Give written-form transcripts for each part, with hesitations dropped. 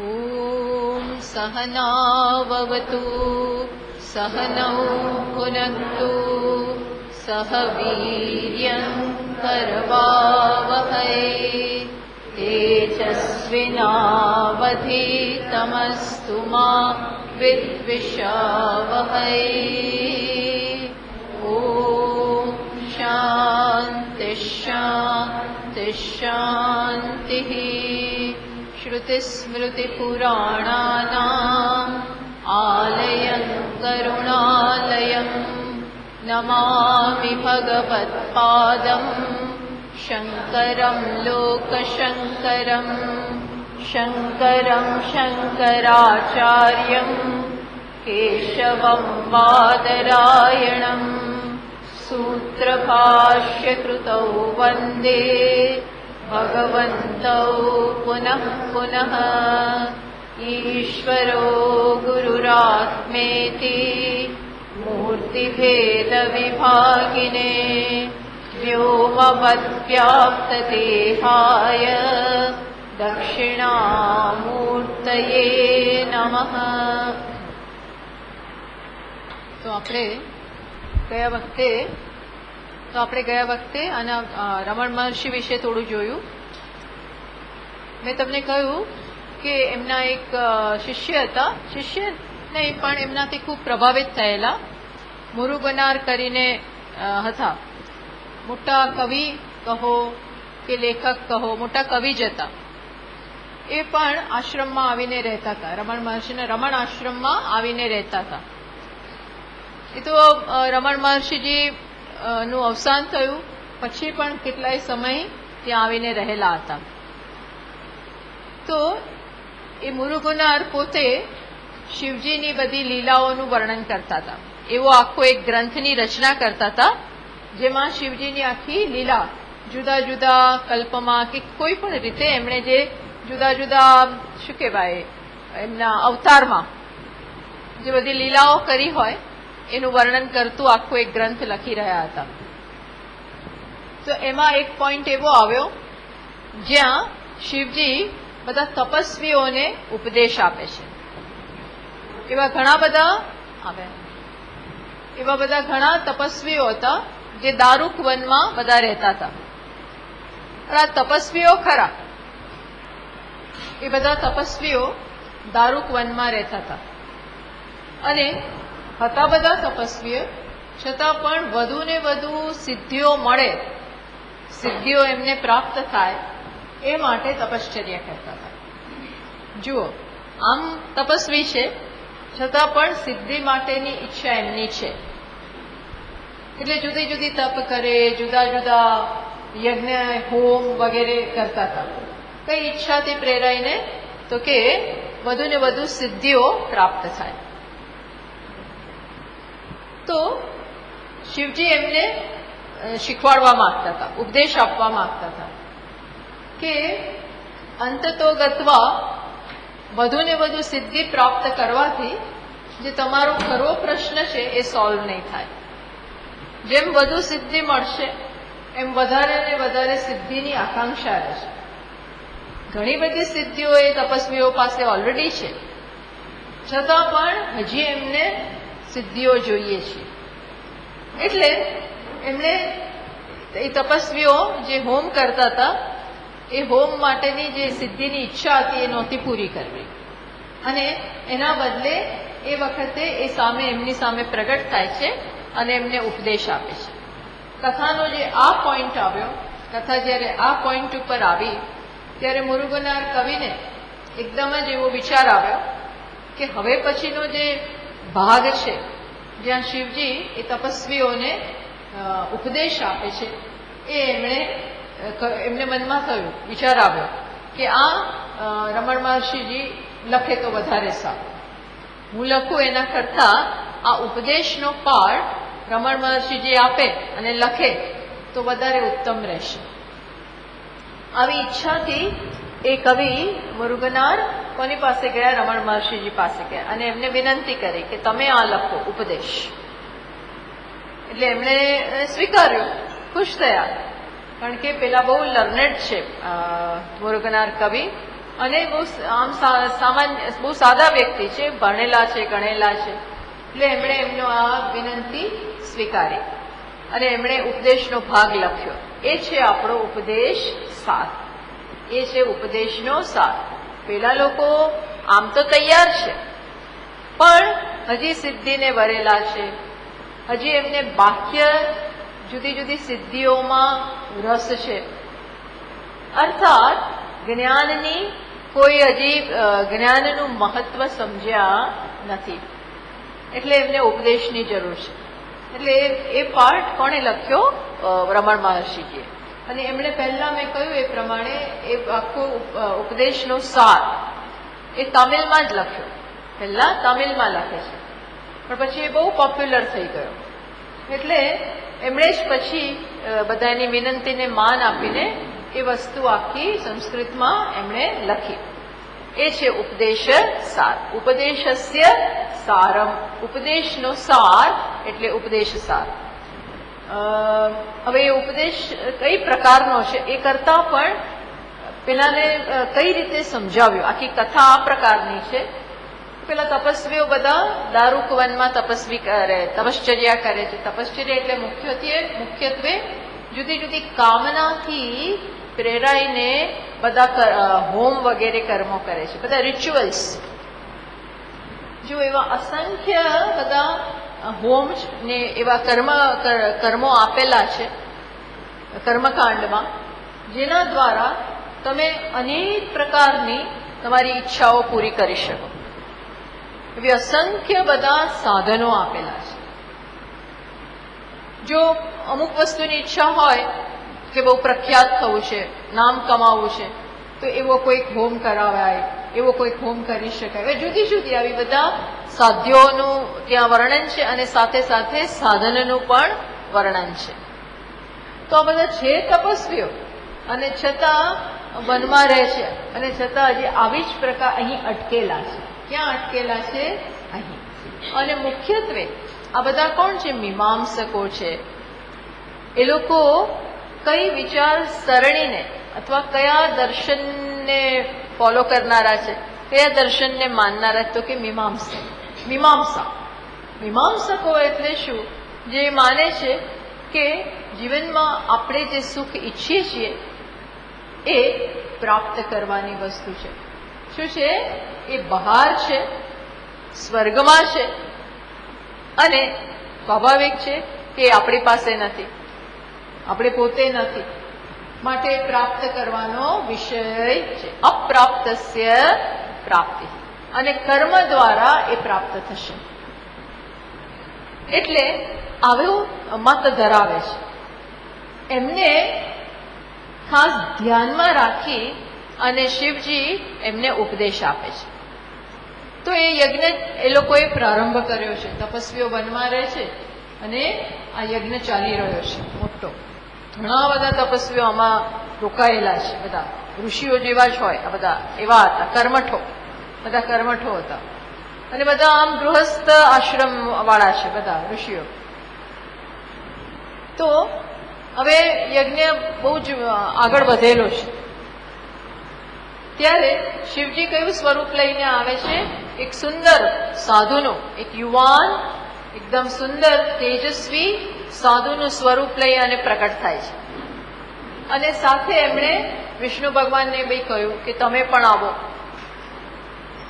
ॐ सहनाववतु सहनौ भुनक्तु सह वीर्यं करवावहै तेजस्विनावधीतमस्तु मा विद्विषावहै। ॐ शान्ति शान्ति शान्तिः। श्रुतिस्मृतिपुराणानाम् आलयं करुणालयं नमामि भगवत्पादं शङ्करं लोकशङ्करं शङ्करं शङ्कराचार्यं केशवं बादरायणं सूत्रभाष्यकृतौ वन्दे भगवन्तौ पुनः पुनः। ईश्वरो गुरुरात्मेति मूर्तिभेदविभागिने व्योमवद्व्याप्तदेहाय दक्षिणामूर्तये नमः। तो આપણે ગયા વખતે આના રમણ મહર્ષિ વિશે થોડું જોયું. મેં તમને કહ્યું કે એમના એક શિષ્ય હતા, શિષ્ય નહીં પણ એમનાથી ખૂબ પ્રભાવિત થયેલા મુરુગનાર કરીને હતા. મોટા કવિ કહો કે લેખક કહો, મોટા કવિ જ હતા. એ પણ આશ્રમમાં આવીને રહેતા હતા, રમણ મહર્ષિના રમણ આશ્રમમાં આવીને રહેતા હતા. એ તો રમણ મહર્ષિજી નું અવસાન થયું પછી પણ કેટલાય સમય ત્યાં આવીને રહેલા હતા. તો એ મુરુગનાર પોતે શિવજીની બધી લીલાઓનું વર્ણન કરતા હતા. એવો આખો એક ગ્રંથની રચના કરતા હતા જેમાં શિવજીની આખી લીલા જુદા જુદા કલ્પમાં કે કોઈ પણ રીતે એમણે જે જુદા જુદા શું કહેવાય એમના અવતારમાં જે બધી લીલાઓ કરી હોય એનું વર્ણન કરતું આખો એક ગ્રંથ લખી રહ્યા હતા. તો એમાં એક પોઈન્ટ એવો આવ્યો જ્યાં શિવજી બધા તપસ્વીઓને ઉપદેશ આપે છે. એવા બધા ઘણા તપસ્વીઓ હતા જે દારૂક વનમાં બધા રહેતા હતા. આ તપસ્વીઓ ખરા, એ બધા તપસ્વીઓ દારૂક વનમાં રહેતા હતા અને હતા બધા તપસ્વીઓ, છતાં પણ વધુ ને વધુ સિદ્ધિઓ મળે, સિદ્ધિઓ એમને પ્રાપ્ત થાય એ માટે તપશ્ચર્યા કરતા હતા. જુઓ, આમ તપસ્વી છે છતાં પણ સિદ્ધિ માટેની ઈચ્છા એમની છે, એટલે જુદી જુદી તપ કરે, જુદા જુદા યજ્ઞ હોમ વગેરે કરતા હતા. કઈ ઈચ્છાથી પ્રેરાઈને? તો કે વધુ ને વધુ સિદ્ધિઓ પ્રાપ્ત થાય. તો શિવજી એમને શીખવાડવા માંગતા હતા, ઉપદેશ આપવા માંગતા હતા કે અંતતો ગત્વા વધુ ને વધુ સિદ્ધિ પ્રાપ્ત કરવાથી જે તમારો ખરો પ્રશ્ન છે એ સોલ્વ નહીં થાય. જેમ વધુ સિદ્ધિ મળશે એમ વધારે ને વધારે સિદ્ધિની આકાંક્ષા રહેશે. ઘણી બધી સિદ્ધિઓ એ તપસ્વીઓ પાસે ઓલરેડી છે, છતાં પણ હજી એમને સિદ્ધિઓ જોઈએ છે. એટલે એમણે એ તપસ્વીઓ જે હોમ કરતા હતા એ હોમ માટેની જે સિદ્ધિની ઈચ્છા હતી એ નહોતી પૂરી કરવી, અને એના બદલે એ વખતે એ સામે એમની સામે પ્રગટ થાય છે અને એમને ઉપદેશ આપે છે. કથાનો જે આ પોઈન્ટ આવ્યો, કથા જ્યારે આ પોઈન્ટ ઉપર આવી ત્યારે મુરુગનાર કવિને એકદમ જ એવો વિચાર આવ્યો કે હવે પછીનો જે ભાગ છે જ્યાં શિવજી એ તપસ્વીઓને ઉપદેશ આપે છે એ એમને મનમાં થયું, વિચાર આવ્યો કે આ રમણ મહર્ષિજી લખે તો વધારે સારું. હું લખું એના કરતા આ ઉપદેશનો પાઠ રમણ મહર્ષિજી આપે અને લખે તો વધારે ઉત્તમ રહેશે. આવી ઈચ્છાથી એ કવિ મુરુગનાર કોની પાસે ગયા? રમણ મહર્ષિજી પાસે ગયા અને એમને વિનંતી કરી કે તમે આ લખો ઉપદેશ. એટલે એમણે સ્વીકાર્યું, ખુશ થયા, કારણ કે પેલા બહુ લર્નેડ છે મુરુગનાર કવિ અને બહુ આમ સામાન્ય બહુ સાદા વ્યક્તિ છે, ભણેલા છે, ગણેલા છે, એટલે એમણે એમનો આ વિનંતી સ્વીકારી અને એમણે ઉપદેશનો ભાગ લખ્યો. એ છે આપણો ઉપદેશ સાર. એ છે ઉપદેશનો સાર. પેલા લોકો આમ તો તૈયાર છે, પણ હજી સિદ્ધિને વરેલા છે. હજી એમને બાહ્ય જુદી જુદી સિદ્ધિઓમાં રસ છે. અર્થાત જ્ઞાનની કોઈ હજી જ્ઞાનનું મહત્વ સમજ્યા નથી, એટલે એમને ઉપદેશની જરૂર છે. એટલે એ પાઠ કોણે લખ્યો? રમણ મહર્ષિજીએ. અને એમણે પહેલા મેં કહ્યું એ પ્રમાણે એ આખો ઉપદેશનો સાર એ તમિલમાં જ લખ્યો. પહેલા તમિલમાં લખે છે, પણ પછી એ બહુ પોપ્યુલર થઈ ગયો. એટલે એમણે જ પછી બધાની વિનંતીને માન આપીને એ વસ્તુ આખી સંસ્કૃતમાં એમણે લખી. એ છે ઉપદેશ સાર. ઉપદેશસ્ય સારમ. ઉપદેશનો સાર એટલે ઉપદેશ સાર. હવે એ ઉપદેશ કઈ પ્રકારનો છે એ કરતા પણ પેલાને કઈ રીતે સમજાવ્યો. આખી કથા આ પ્રકારની છે. પેલા તપસ્વીઓ બધા દારૂક વનમાં તપશ્ચર્યા કરે છે. તપશ્ચર્યા એટલે મુખ્યત્વે જુદી જુદી કામનાથી પ્રેરાઈને બધા હોમ વગેરે કર્મો કરે છે, બધા રિચ્યુઅલ્સ. જો એવા અસંખ્ય બધા હોમ ને એવા કર્મો આપેલા છે કર્મકાંડમાં, જેના દ્વારા તમે અનેક પ્રકારની તમારી ઈચ્છાઓ પૂરી કરી શકો. એવી અસંખ્ય બધા સાધનો આપેલા છે. જો અમુક વસ્તુની ઈચ્છા હોય કે બહુ પ્રખ્યાત થવું છે, નામ કમાવવું છે, તો એવો કોઈક હોમ કરાવાય, એવો કોઈક હોમ કરી શકાય. જુદી જુદી આવી બધા સાધ્યોનું ત્યાં વર્ણન છે અને સાથે સાથે સાધનનું પણ વર્ણન છે. તો આ બધા છે તપસ્વીઓ, અને છતાં વનમાં રહે છે, અને છતાં હજી આવી જ પ્રકાર અહીં અટકેલા છે. ક્યાં અટકેલા છે? અહીં. અને મુખ્યત્વે આ બધા કોણ છે? મીમાંસકો છે. એ લોકો કઈ વિચાર સરણીને અથવા કયા દર્શનને ફોલો કરનારા છે, કયા દર્શનને માનનારા? તો કે મીમાંસકો એટલે શું? જે માને છે કે જીવનમાં આપણે જે સુખ ઈચ્છીએ છીએ એ પ્રાપ્ત કરવાની વસ્તુ છે. શું છે? એ બહાર છે, સ્વર્ગમાં છે, અને સ્વાભાવિક છે કે આપણી પાસે નથી, આપણે પોતે નથી, માટે પ્રાપ્ત કરવાનો વિષય છે. અપ્રાપ્તસ્ય પ્રાપ્તિ. અને કર્મ દ્વારા એ પ્રાપ્ત થશે. એટલે આવું મત ધરાવે છે. એમને ખાસ ધ્યાનમાં રાખી અને શિવજી એમને ઉપદેશ આપે છે. તો એ યજ્ઞ એ લોકોએ પ્રારંભ કર્યો છે. તપસ્વીઓ વનમાં રહે છે અને આ યજ્ઞ ચાલી રહ્યો છે મોટો. ઘણા બધા તપસ્વીઓ આમાં રોકાયેલા છે. બધા ઋષિઓ જેવા જ હોય, આ બધા એવા હતા, બધા કર્મઠો હતા. અને બધા આમ ગૃહસ્થ આશ્રમ વાળા છે બધા ઋષિઓ. તો હવે યજ્ઞ બહુ જ આગળ વધેલો છે. ત્યારે શિવજી કયું સ્વરૂપ લઈને આવે છે? એક સુંદર સાધુનું, એક યુવાન, એકદમ સુંદર તેજસ્વી સાધુનું સ્વરૂપ લઈ અને પ્રકટ થાય છે. અને સાથે એમણે વિષ્ણુ ભગવાનને બી કહ્યું કે તમે પણ આવો.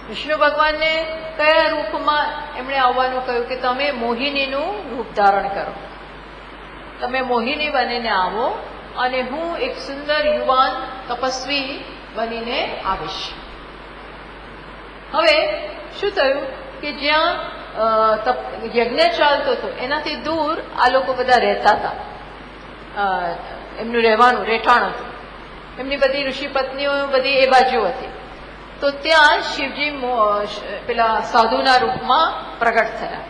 વિષ્ણુ ભગવાનને કયા રૂપમાં એમણે આવવાનું કહ્યું? કે તમે મોહિનીનું રૂપ ધારણ કરો, તમે મોહિની બનીને આવો, અને હું એક સુંદર યુવાન તપસ્વી બનીને આવીશ. હવે શું થયું કે જ્યાં યજ્ઞ ચાલતો હતો એનાથી દૂર આ લોકો બધા રહેતા હતા. એમનું રહેવાનું રહેઠાણ હતું. એમની બધી ઋષિ પત્નીઓ બધી એ બાજુ હતી. તો ત્યાં શિવજી પેલા સાધુના રૂપમાં પ્રગટ થયા.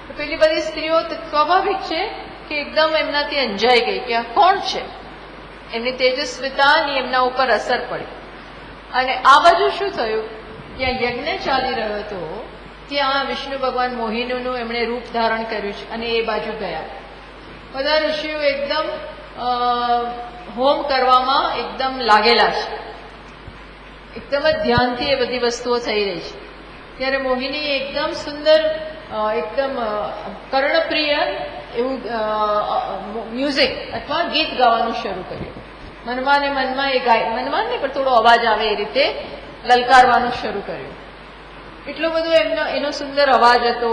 તો પેલી બધી સ્ત્રીઓ સ્વાભાવિક છે કે એકદમ એમનાથી અંજાઈ ગઈ કે આ કોણ છે. એમની તેજસ્વીતાની એમના ઉપર અસર પડી. અને આ બાજુ શું થયું? જ્યાં યજ્ઞ ચાલી રહ્યો હતો ત્યાં વિષ્ણુ ભગવાન મોહિનીનું એમણે રૂપ ધારણ કર્યું છે અને એ બાજુ ગયા. બધા ઋષિઓ એકદમ હોમ કરવામાં એકદમ લાગેલા છે. એકદમ જ ધ્યાનથી એ બધી વસ્તુઓ થઈ રહી છે. ત્યારે મોહિની એકદમ સુંદર, એકદમ કર્ણપ્રિય એવું મ્યુઝિક અથવા ગીત ગાવાનું શરૂ કર્યું. મનમાં ને મનમાં એ મનમાં ને પણ થોડો અવાજ આવે એ રીતે લલકારવાનું શરૂ કર્યું. એટલો બધો એનો સુંદર અવાજ હતો,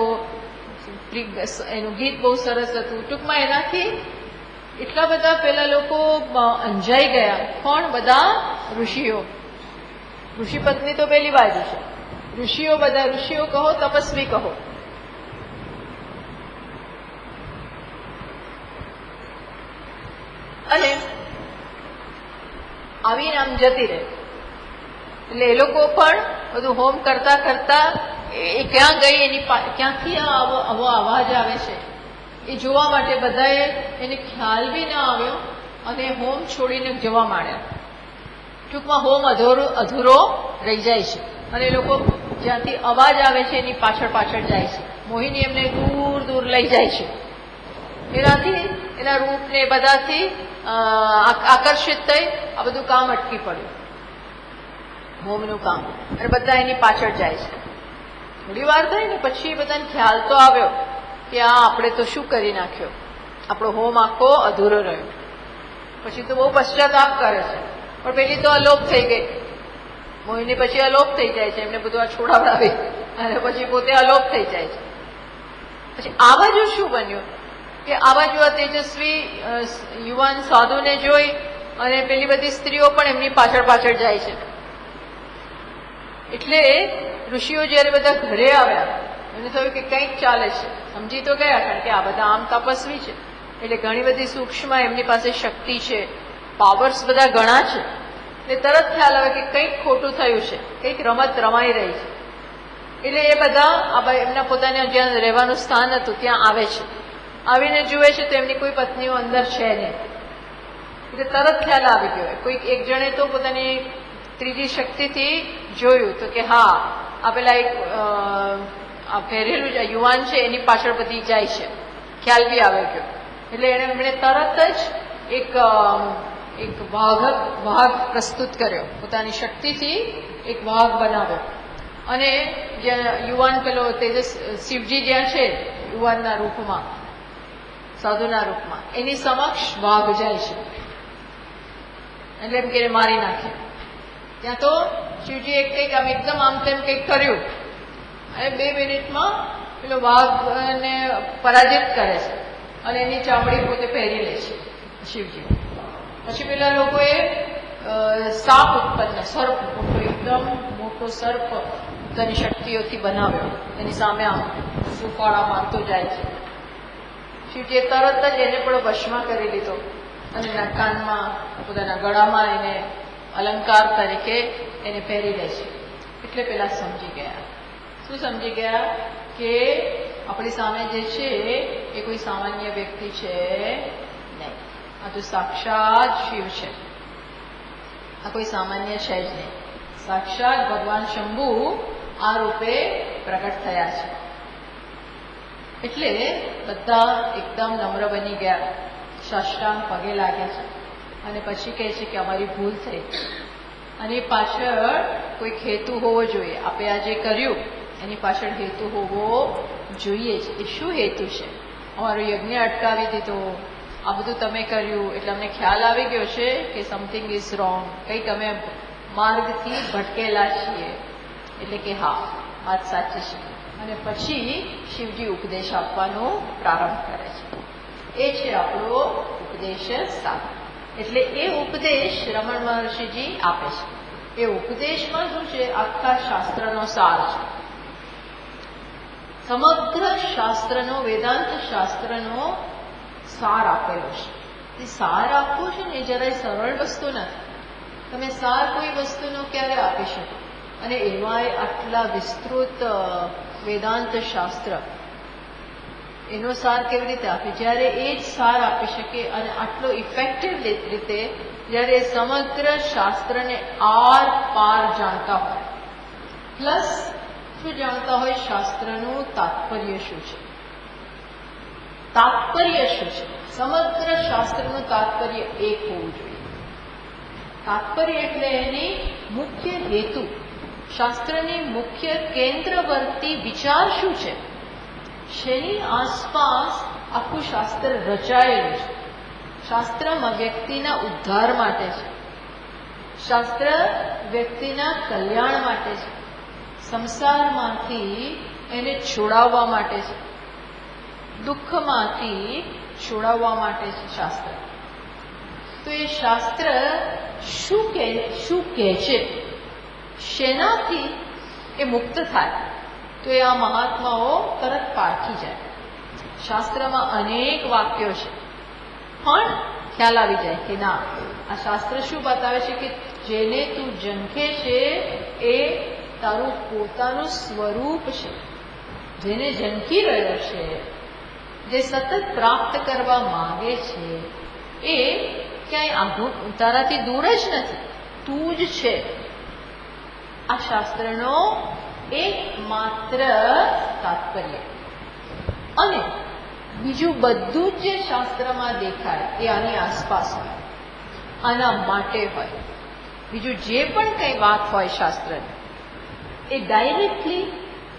એનું ગીત બહુ સરસ હતું. ટૂંકમાં એનાથી એટલા બધા પેલા લોકો અંજાઈ ગયા. કોણ? બધા ઋષિઓ. ઋષિ પત્ની તો પેલી બાજુ છે, ઋષિઓ બધા, ઋષિઓ કહો, તપસ્વી કહો. અને આવીને આમ જતી રહે. એટલે એ લોકો પણ બધું હોમ કરતા કરતા એ ક્યાં ગઈ, એની ક્યાંથી આવો અવાજ આવે છે એ જોવા માટે બધાએ એને ખ્યાલ બી ના આવ્યો અને હોમ છોડીને જવા માંડ્યા. ટૂંકમાં હોમ અધૂરો રહી જાય છે અને એ લોકો જ્યાંથી અવાજ આવે છે એની પાછળ પાછળ જાય છે. મોહિની એમને દૂર દૂર લઈ જાય છે. એનાથી એના રૂપને બધાથી આકર્ષિત થઈ આ બધું કામ અટકી પડ્યું, હોમનું કામ, અને બધા એની પાછળ જાય છે. થોડી વાર થઈ ને પછી બધાને ખ્યાલ તો આવ્યો કે આ આપણે તો શું કરી નાખ્યો, આપણો હોમ આખો અધૂરો રહ્યો. પછી તો બહુ પશ્ચાતાપ કરે છે, પણ પેલી તો અલોપ થઈ ગઈ. મોહિની પછી અલોપ થઈ જાય છે, એમને બધું આ છોડાવડાવે અને પછી પોતે અલોપ થઈ જાય છે. પછી આ બાજુ શું બન્યું કે આ બાજુ આ તેજસ્વી યુવાન સાધુને જોઈ અને પેલી બધી સ્ત્રીઓ પણ એમની પાછળ પાછળ જાય છે. એટલે ઋષિઓ જયારે બધા ઘરે આવ્યા એને થયું કે કંઈક ચાલે છે. સમજી તો ગયા, કારણ કે આ બધા આમ તપસ્વી છે એટલે ઘણી બધી સૂક્ષ્મ એમની પાસે શક્તિ છે, પાવર્સ બધા ઘણા છે. એટલે તરત ખ્યાલ આવે કે કંઈક ખોટું થયું છે, કંઈક રમત રમાઈ રહી છે. એટલે એ બધા એમના પોતાને જ્યાં રહેવાનું સ્થાન હતું ત્યાં આવે છે. આવીને જુએ છે તો એમની કોઈ પત્નીઓ અંદર છે નહીં. એટલે તરત ખ્યાલ આવી ગયો. કોઈક એક જણે તો પોતાની ત્રીજી શક્તિથી જોયું તો કે હા આ પેલા એક પહેરેલું યુવાન છે એની પાછળ બધી જાય છે. ખ્યાલ બી આવી ગયો. એટલે એમણે તરત જ એક વાઘ પ્રસ્તુત કર્યો. પોતાની શક્તિથી એક વાઘ બનાવ્યો અને યુવાન પેલો શિવજી જ્યાં છે યુવાનના રૂપમાં, સાધુના રૂપમાં, એની સમક્ષ વાઘ જાય છે. એટલે એમ કે મારી નાખે. ત્યાં તો શિવજી કંઈક આમ એકદમ આમ તેમ કંઈક કર્યું અને 2 મિનિટમાં પેલો વાઘને પરાજિત કરે છે અને એની ચામડી પોતે પહેરી લે છે શિવજી. પછી પેલા લોકોએ સાપ ઉત્પન્ન, સર્પ, એકદમ મોટો સર્પ પોતાની શક્તિઓથી બનાવ્યો. એની સામે આમ સુફાળા મારતો જાય છે. શિવજીએ તરત જ એને પણ વશમાં કરી લીધો અને એના કાનમાં, પોતાના ગળામાં એને અલંકાર તરીકે એને પહેરી લે છે. એટલે પેલા સમજી ગયા. શું સમજી ગયા? કે આપણી સામે જે છે એ કોઈ સામાન્ય વ્યક્તિ છે નહીં, આ તો સાક્ષાત શિવ છે. આ કોઈ સામાન્ય છે જ નહીં. સાક્ષાત ભગવાન શંભુ આ રૂપે પ્રગટ થયા છે. એટલે બધા એકદમ નમ્ર બની ગયા, સાષ્ટાંગ પગે લાગે છે અને પછી કહે છે કે અમારી ભૂલ થઈ અને પાછળ કોઈક હેતુ હોવો જોઈએ. આપણે આ જે કર્યું એની પાછળ હેતુ હોવો જોઈએ જ. એ શું હેતુ છે? અમારો યજ્ઞ અટકાવી દીધો, આ બધું તમે કર્યું એટલે અમને ખ્યાલ આવી ગયો છે કે સમથિંગ ઇઝ રોંગ, કંઈક અમે માર્ગથી ભટકેલા છીએ. એટલે કે હા, વાત સાચી છે. અને પછી શિવજી ઉપદેશ આપવાનો પ્રારંભ કરે છે. એ છે આપણો ઉપદેશ સાધન. એટલે એ ઉપદેશ રમણ મહર્ષિજી આપે છે. એ ઉપદેશમાં શું છે? આખા શાસ્ત્રનો સાર છે. સમગ્ર શાસ્ત્રનો, વેદાંત શાસ્ત્રનો સાર આપેલો છે. એ સાર આપવું છે ને જરાય સરળ વસ્તુ નથી. તમે સાર કોઈ વસ્તુનો ક્યારે આપી શકો? અને એમાંય આટલા વિસ્તૃત વેદાંત શાસ્ત્ર, એનો સાર કેવી રીતે આપે? જ્યારે એ જ સાર આપી શકે અને આટલો ઇફેક્ટિવ રીતે જ્યારે સમગ્ર શાસ્ત્રને આર પાર જાણતા હોય, પ્લસ શું જાણતા હોય? શાસ્ત્રનું તાત્પર્ય શું છે, તાત્પર્ય શું છે. સમગ્ર શાસ્ત્રનું તાત્પર્ય એક હોવું જોઈએ. તાત્પર્ય એટલે એની મુખ્ય હેતુ, શાસ્ત્રની મુખ્ય કેન્દ્રવર્તી વિચાર શું છે, શેની આસપાસ આખું શાસ્ત્ર રચાયેલું છે. શાસ્ત્રમાં વ્યક્તિના ઉદ્ધાર માટે છે, શાસ્ત્ર વ્યક્તિના કલ્યાણ માટે છે, સંસારમાંથી એને છોડાવવા માટે છે, દુઃખમાંથી છોડાવવા માટે છે શાસ્ત્ર. તો એ શાસ્ત્ર શું કહે છે, શેનાથી એ મુક્ત થાય, તો એ આ મહાત્માઓ તરત પારખી જાય. શાસ્ત્રમાં અનેક વાક્યો છે, પણ ખ્યાલ આવી જાય કે ના, આ શાસ્ત્ર શું બતાવે છે કે જેને તું ઝંખે છે એ તારું પોતાનું સ્વરૂપ છે. જેને ઝંખી રહ્યો છે, જે સતત પ્રાપ્ત કરવા માંગે છે, એ ક્યાંય તારાથી દૂર જ નથી, તું જ છે. આ શાસ્ત્રનો એકમાત્ર તાત્પર્ય. અને બીજું બધું જ જે શાસ્ત્રમાં દેખાય એ આની આસપાસ હોય, આના માટે હોય. બીજું જે પણ કંઈ વાત હોય શાસ્ત્રની, એ ડાયરેક્ટલી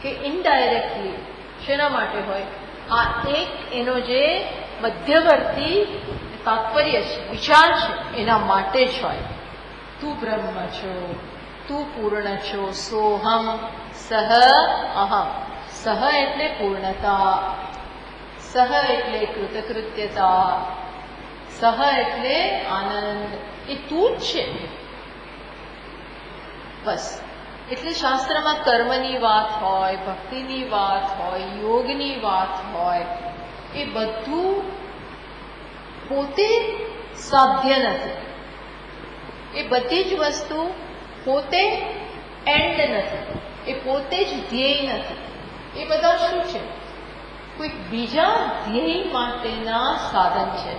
કે ઇનડાયરેક્ટલી શેના માટે હોય? આ એક એનો જે મધ્યવર્તી તાત્પર્ય છે, વિચાર છે, એના માટે જ હોય. તું બ્રહ્મ છો, તું પૂર્ણ છો, સોહમ સહ અહમ. સહ એટલે પૂર્ણતા, સહ એટલે કૃતકૃત્યતા, સહ એટલે આનંદ. એ તું જ છે બસ. એટલે શાસ્ત્રમાં કર્મની વાત હોય, ભક્તિની વાત હોય, યોગની વાત હોય, એ બધું પોતે સાધ્ય નથી. એ બધી જ વસ્તુ પોતે એન્ડ નથી, એ પોતે જ ધ્યેય નથી. એ બધા શું છે? કોઈક બીજા ધ્યેય માટેના સાધન છે.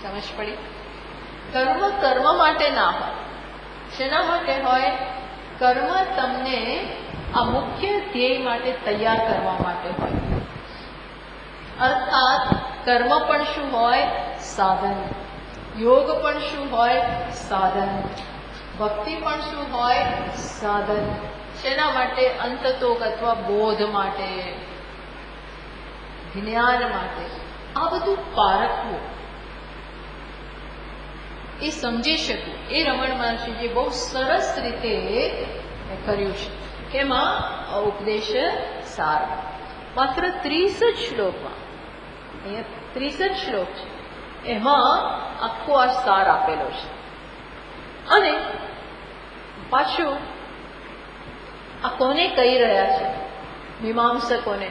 સમજ પડી? કર્મ માટે ના હોય. શેના માટે હોય? કર્મ તમને આ મુખ્ય ધ્યેય માટે તૈયાર કરવા માટે હોય. અર્થાત કર્મ પણ શું હોય? સાધન. યોગ પણ શું હોય? સાધન. ભક્તિ પણ શું હોય? સાધન. શેના માટે? અંતતોગ અથવા બોધ માટે, જ્ઞાન માટે. આ બધું પારખવું, એ સમજી શકવું, એ રમણ મહર્ષિજીએ બહુ સરસ રીતે કર્યું છે. એમાં ઉપદેશ સાર માત્ર 30 જ શ્લોકમાં, અહીંયા 30 જ શ્લોક છે, એમાં આખો આ સાર આપેલો છે. અને પાછું આ કોને કહી રહ્યા છે? મીમાંસકોને,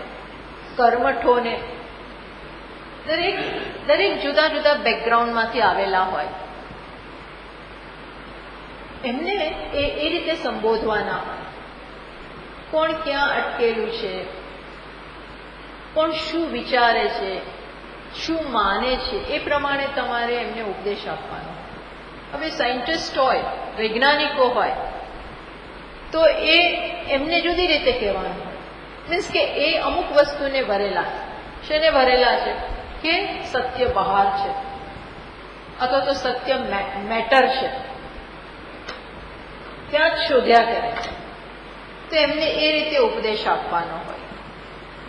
કર્મઠોને. દરેક જુદા જુદા બેકગ્રાઉન્ડમાંથી આવેલા હોય, એમને એ રીતે સંબોધવાના હોય. કોણ ક્યાં અટકેલું છે, કોણ શું વિચારે છે, શું માને છે, એ પ્રમાણે તમારે એમને ઉપદેશ આપવાનો. હવે સાયન્ટિસ્ટ હોય, વૈજ્ઞાનિકો હોય, તો એમને જુદી રીતે કહેવાનું હોય. મીન્સ કે એ અમુક વસ્તુને ભરેલા છે. શેને ભરેલા છે? કે સત્ય બહાર છે, અથવા તો સત્ય મેટર છે, ત્યાં જ શોધ્યા કરે છે. તો એમને એ રીતે ઉપદેશ આપવાનો હોય.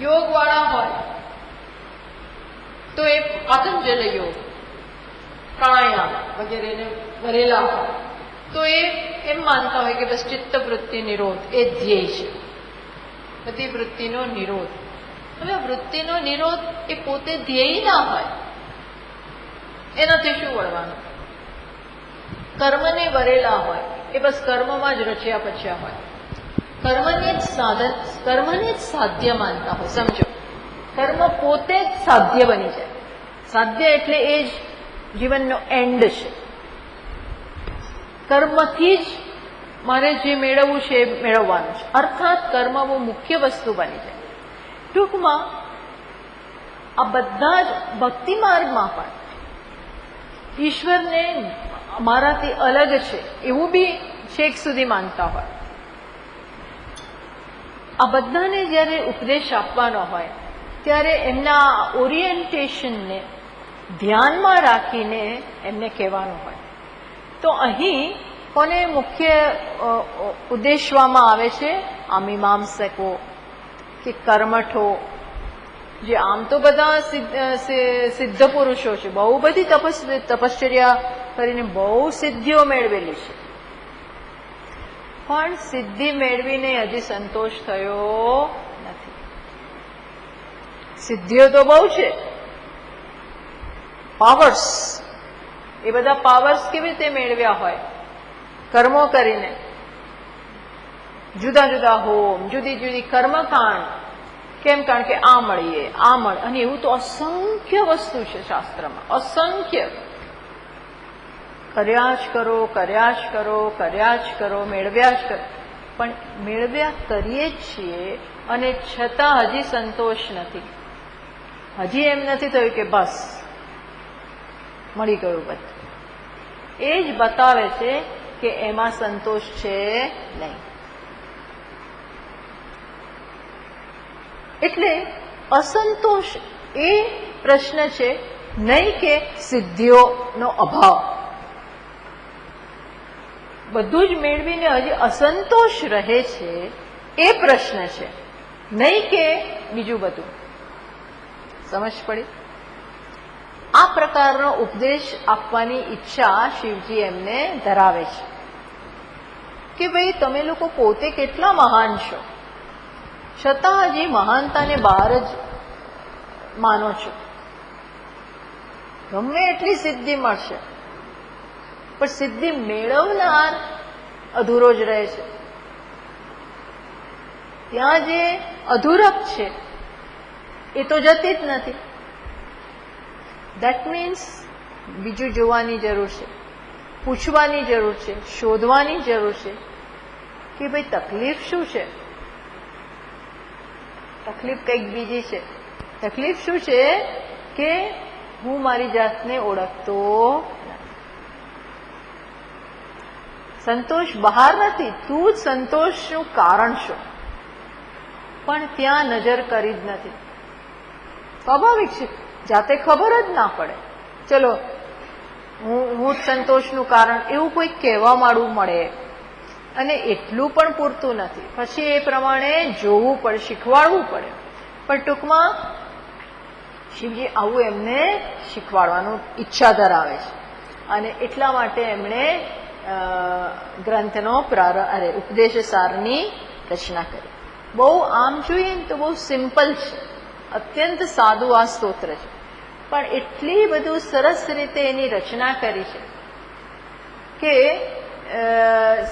યોગવાળા હોય તો એ પાતંજલ યોગ, પ્રાણાયામ વગેરેને ભરેલા હોય, તો એ એમ માનતા હોય કે બસ ચિત્તવૃત્તિ નિરોધ એ ધ્યેય છે, બધી વૃત્તિનો નિરોધ. હવે વૃત્તિનો નિરોધ એ પોતે ધ્યેય ના હોય, એનાથી શું વળવાનું? કર્મને વરેલા હોય, એ બસ કર્મમાં જ રચ્યા પચ્યા હોય, કર્મને જ સાધન, કર્મને જ સાધ્ય માનતા હોય. સમજો, કર્મ પોતે જ સાધ્ય બની જાય. સાધ્ય એટલે એ જ જીવનનો એન્ડ છે. કર્મથી જ મારે જે મેળવવું છે એ મેળવવાનું છે. અર્થાત કર્મ બહુ મુખ્ય વસ્તુ બની જાય. ટૂંકમાં આ બધા જ ભક્તિ માર્ગમાં પણ ઈશ્વરને મારાથી અલગ છે એવું બી છેક સુધી માનતા હોય. આ બધાને જ્યારે ઉપદેશ આપવાનો હોય ત્યારે એમના ઓરિએન્ટેશનને ધ્યાનમાં રાખીને એમને કહેવાનું હોય. તો અહીં કોને મુખ્ય ઉદ્દેશવામાં આવે છે? આ મીમાંસકો કે કર્મઠો, જે આમ તો બધા સિદ્ધ પુરુષો છે, બહુ બધી તપશ્ચર્યા કરીને બહુ સિદ્ધિઓ મેળવેલી છે, પણ સિદ્ધિ મેળવીને હજી સંતોષ થયો નથી. સિદ્ધિઓ તો બહુ છે, પાવર્સ, એ બધા પાવર્સ કેવી રીતે મેળવ્યા હોય? કર્મો કરીને, જુદા જુદા હોમ, જુદી જુદી કર્મકાંડ. કેમ? કારણ કે આ મળીએ, આ મળે, અને એવું તો અસંખ્ય વસ્તુ છે શાસ્ત્રમાં, અસંખ્ય. કર્યા જ કરો, કર્યા જ કરો, કર્યા જ કરો, મેળવ્યા જ કરો, પણ મેળવ્યા કરીએ જ છીએ અને છતાં હજી સંતોષ નથી. હજી એમ નથી થયું કે બસ મળી ગયું બધું. એ જ બતાવે છે કે એમાં સંતોષ છે નહીં. એટલે અસંતોષ એ પ્રશ્ન છે, નહીં કે સિદ્ધિઓનો અભાવ. બધું જ મેળવીને હજી અસંતોષ રહે છે એ પ્રશ્ન છે, નહીં કે બીજું બધું. સમજ પડી? આ પ્રકારનો ઉપદેશ આપવાની ઈચ્છા શિવજી એમને ધરાવે છે કે ભાઈ તમે લોકો પોતે કેટલા મહાન છો, છતાં હજી મહાનતાને બહાર જ માનો છો. ગમે એટલી સિદ્ધિ મળશે, પણ સિદ્ધિ મેળવનાર અધૂરો જ રહે છે. ત્યાં જે અધૂરપ છે એ તો જતી જ નથી. દેટ મીન્સ બીજું જોવાની જરૂર છે, પૂછવાની જરૂર છે, શોધવાની જરૂર છે કે ભાઈ તકલીફ શું છે. તકલીફ કંઈક બીજી છે. તકલીફ શું છે કે હું મારી જાતને ઓળખતો નથી. સંતોષ બહાર નથી, તું જ સંતોષનું કારણ છો, પણ ત્યાં નજર કરી જ નથી. સ્વાભાવિક છે, જાતે ખબર જ ના પડે. ચલો હું જ સંતોષનું કારણ એવું કોઈ કહેવા માંડવું મળે, અને એટલું પણ પૂરતું નથી. પછી એ પ્રમાણે જોવું પડે, શીખવાડવું પડે. પણ ટૂંકમાં શિવજી આવું એમને શીખવાડવાનું ઈચ્છા ધરાવે છે, અને એટલા માટે એમણે ગ્રંથનો ઉપદેશ સારની રચના કરી. બહુ આમ જોઈએ ને તો બહુ સિમ્પલ છે, અત્યંત સાદું આ સ્તોત્ર છે, પણ એટલી બધું સરસ રીતે એની રચના કરી છે કે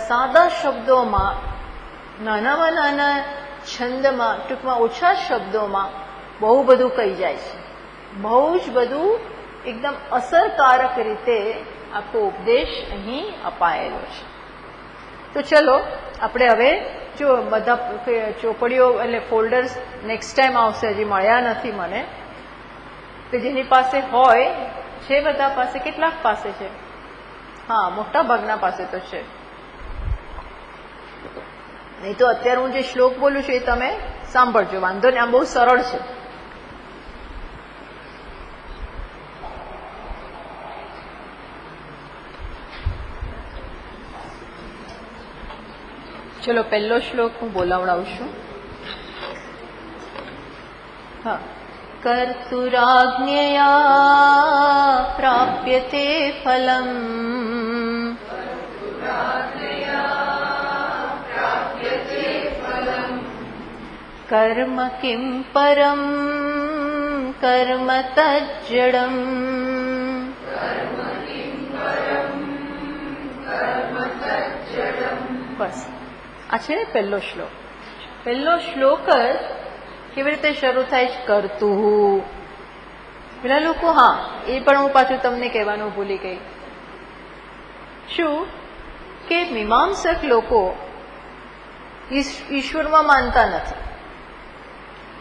સાદા શબ્દોમાં, નાનામાં નાના છંદમાં, ટૂંકમાં ઓછા શબ્દોમાં બહુ બધું કહી જાય છે. બહુ જ બધું એકદમ અસરકારક રીતે આખો ઉપદેશ અહીં અપાયેલો છે. તો ચલો આપણે હવે જો બધા ચોપડીઓ એટલે ફોલ્ડર્સ નેક્સ્ટ ટાઈમ આવશે, હજી મળ્યા નથી મને. તો જેની પાસે હોય છે, બધા પાસે, કેટલાક પાસે છે? હા, મોટા ભાગના પાસે તો છે. નહીં તો અત્યારે હું જે શ્લોક બોલું છું એ તમે સાંભળજો, વાંધો નહીં, આમ બહુ સરળ છે. ચલો પહેલો શ્લોક હું બોલાવડાવું છું. હા. કર્તુરાજ્ઞયા પ્રાપ્યતે ફલમ કર્મ કિમ પરમ કર્મ તજ્જડમ. બસ આ છે પહેલો શ્લોક. પહેલો શ્લોક જ કેવી રીતે શરૂ થાય છે? કરતું. પેલા લોકો, હા એ પણ હું પાછું તમને કહેવાનું ભૂલી ગઈ. શું કે મીમાંસક લોકો ઈશ્વરમાં માનતા નથી.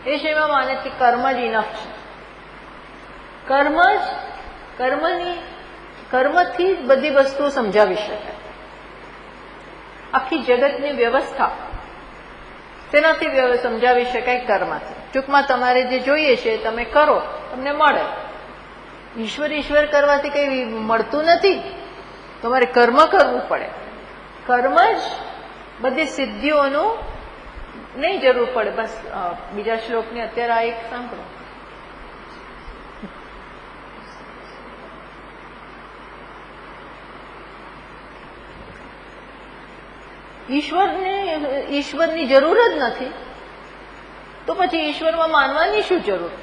એ શેમાં માને છે? કર્મ જ ઇનફ છે. કર્મથી જ બધી વસ્તુઓ સમજાવી શકાય. આખી જગતની વ્યવસ્થા તેનાથી સમજાવી શકાય, કર્મથી. ટૂંકમાં તમારે જે જોઈએ છે તમે કરો, તમને મળે. ઈશ્વર કરવાથી કંઈ મળતું નથી, તમારે કર્મ કરવું પડે. કર્મ જ બધી સિદ્ધિઓનું નહીં જરૂર પડે. બસ બીજા શ્લોકની અત્યારે આ એક સાંભળો. ઈશ્વરની જરૂર જ નથી તો પછી ઈશ્વરમાં માનવાની શું જરૂર?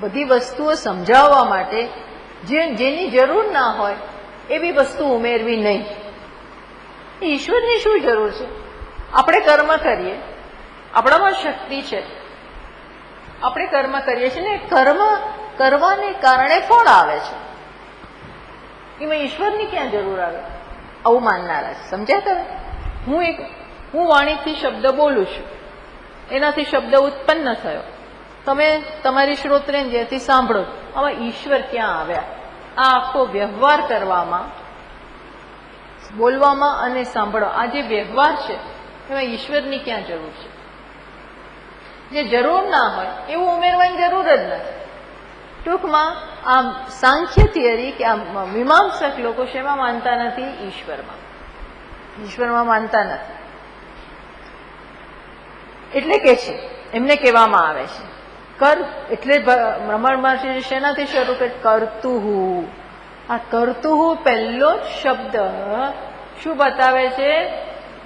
બધી વસ્તુઓ સમજાવવા માટે જેની જરૂર ના હોય એવી વસ્તુ ઉમેરવી નહીં. ઈશ્વરની શું જરૂર છે? આપણે કર્મ કરીએ, આપણામાં શક્તિ છે, આપણે કર્મ કરીએ છીએ ને કર્મ કરવાને કારણે ફળ આવે છે. એમાં ઈશ્વરની ક્યાં જરૂર આવે? આવું માનનારા છે. સમજ્યા તમે? હું વાણીથી શબ્દ બોલું છું, એનાથી શબ્દ ઉત્પન્ન થયો, તમે તમારી શ્રોત્રેન્દ્રિયથી સાંભળો. આમાં ઈશ્વર ક્યાં આવ્યા? આ આખો વ્યવહાર કરવામાં, બોલવામાં અને સાંભળો, આ જે વ્યવહાર છે એમાં ઈશ્વરની ક્યાં જરૂર છે? જે જરૂર ના હોય એવું ઉમેરવાની જરૂર જ નથી. ટૂંકમાં આ સાંખ્ય થિયરી કે આ મીમાંસક લોકો શેમાં માનતા નથી? ઈશ્વરમાં માનતા નથી. એટલે કે છે એમને કહેવામાં આવે છે કર, એટલે રમણ મહર્ષિ શેનાથી શરૂ કરે? કર્તુહુ. આ કર્તુહુ પહેલો જ શબ્દ શું બતાવે છે?